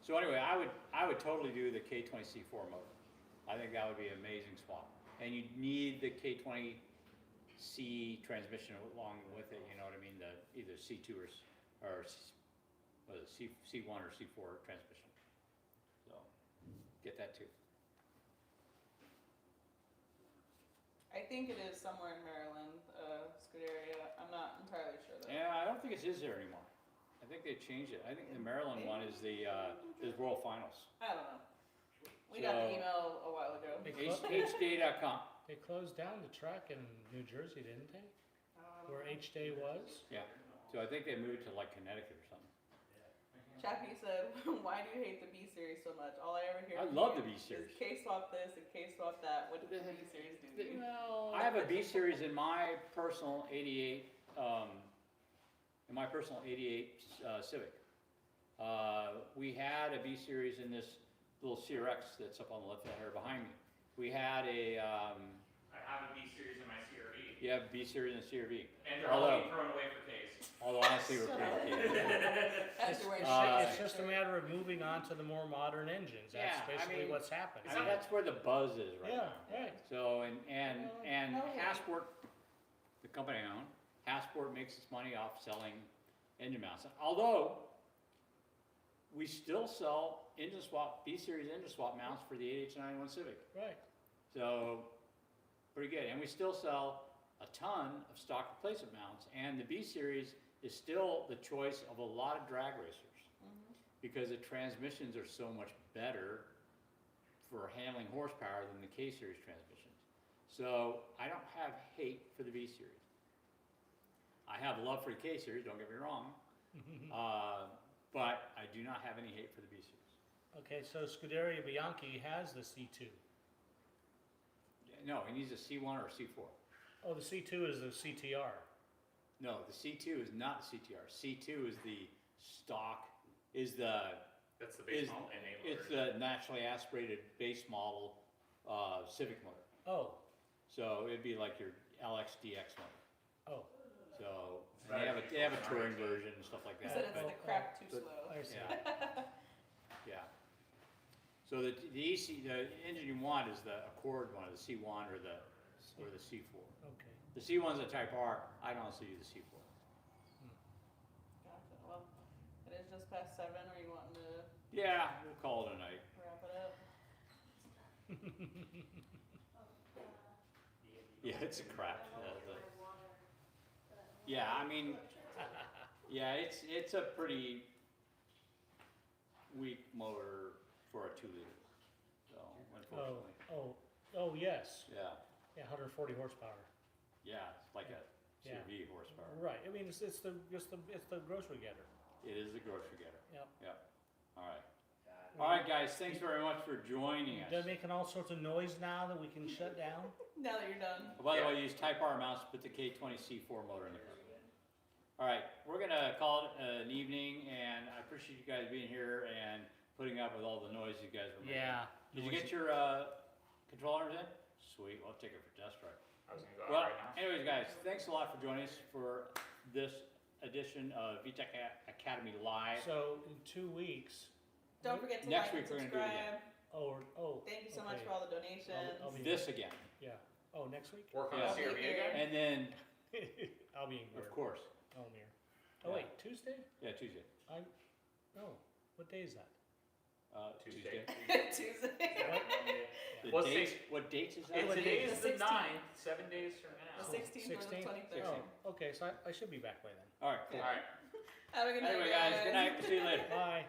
So anyway, I would totally do the K20C4 motor. I think that would be an amazing swap. And you need the K20C transmission along with it, you know what I mean, either C2 or C1 or C4 transmission. So, get that too. I think it is somewhere in Maryland, Scuderia. I'm not entirely sure though. Yeah, I don't think it is there anymore. I think they changed it. I think the Maryland one is is World Finals. I don't know. We got the So- email a while ago. HDA.com. They closed down the track in New Jersey, didn't they? Where H-Day was? Yeah. So I think they moved to like Connecticut or something. Chappie said, "Why do you hate the B series so much? All I ever hear I from love you the B series. is K swap this and K swap that. What does the B series do to you?" I have a B series in my personal '88, Civic. We had a B series in this little CRX that's up on the left here behind me. We had a, I have a B series in my CRV, yeah, B series and CRV. and they're all Although- being thrown away for case. Although honestly, we're pretty kidding. As you're wearing It's shades. just a matter of moving on to the more modern engines. That's Yeah, I basically mean- what's happened. I mean, that's where the buzz is right Yeah, now. right. So, and no. Hasport, the company I own, Hasport makes its money off selling engine mounts. Although, we still sell engine swap, B-series engine swap mounts for the 8891 Civic. Right. So, pretty good. And we still sell a ton of stock replacement mounts. And the B-series is still the choice of a lot of drag racers. Mhm. Because the transmissions are so much better for handling horsepower than the K-series transmissions. So I don't have hate for the B-series. I have love for the K-series, don't get me wrong, but I do not have any hate for the B-series. Okay, so Scuderia Bianchi has the C2. No, he needs a C1 or a C4. Oh, the C2 is the CTR. No, the C2 is not the CTR. C2 is the stock, is the, That's the base Is- model enabler. it's the naturally aspirated base model Civic motor. Oh, So it'd be like your LX-DX motor. oh, So, and they have a touring version and stuff like He that. said it's but- the crap too but- slow. I see. Yeah. Yeah. So the engine you want is the Accord one, or the C1 or the C4. Okay. The C1's a Type R, I'd honestly use the C4. Gotcha. Well, it is just past 7. Are you wanting to Yeah, we'll call it a night. wrap it up? Yeah, it's a crap. Yeah, I mean, yeah, it's a pretty weak motor for a 2-liter, so unfortunately. Oh, yes. Yeah, Yeah, 140 horsepower. yeah, it's like a Yeah. CRV horsepower. Right. I mean, it's the grocery getter. It is the grocery getter. Yep. Yep. All right. All right, guys, thanks very much for joining They're us. making all sorts of noise now that we can shut down. Now that you're done. Oh, by the way, use Type R mounts, put the K20C4 motor in the car. All right, we're gonna call it an evening, and I appreciate you guys being here and putting up with all the noise you guys were making. Yeah. Did you get your controllers in? Sweet, I'll take it for a test drive. I was gonna go Well, out right now. anyways, guys, thanks a lot for joining us for this edition of VTEC Academy Live. So in 2 weeks. Don't forget to Next like and week we're gonna do it again. subscribe. Thank you so much okay. for all the donations. I'll be This again, Yeah. Oh, next week? Work on Yeah. the CRV again? and then, I'll be in here. of course, Oh, I'm here. Oh, Yeah. wait, Tuesday? yeah, Tuesday. No. What day is that? Tuesday. Tuesday. What? The Well, dates, say- what dates is And that? today is the 16th. 9th, 7 days from The now. 16th or the 16th? 23rd. Oh, okay, so I should be back by then. All right, cool. Alright. Have a good night, Anyway, guys, good night, we'll see you later. Bye.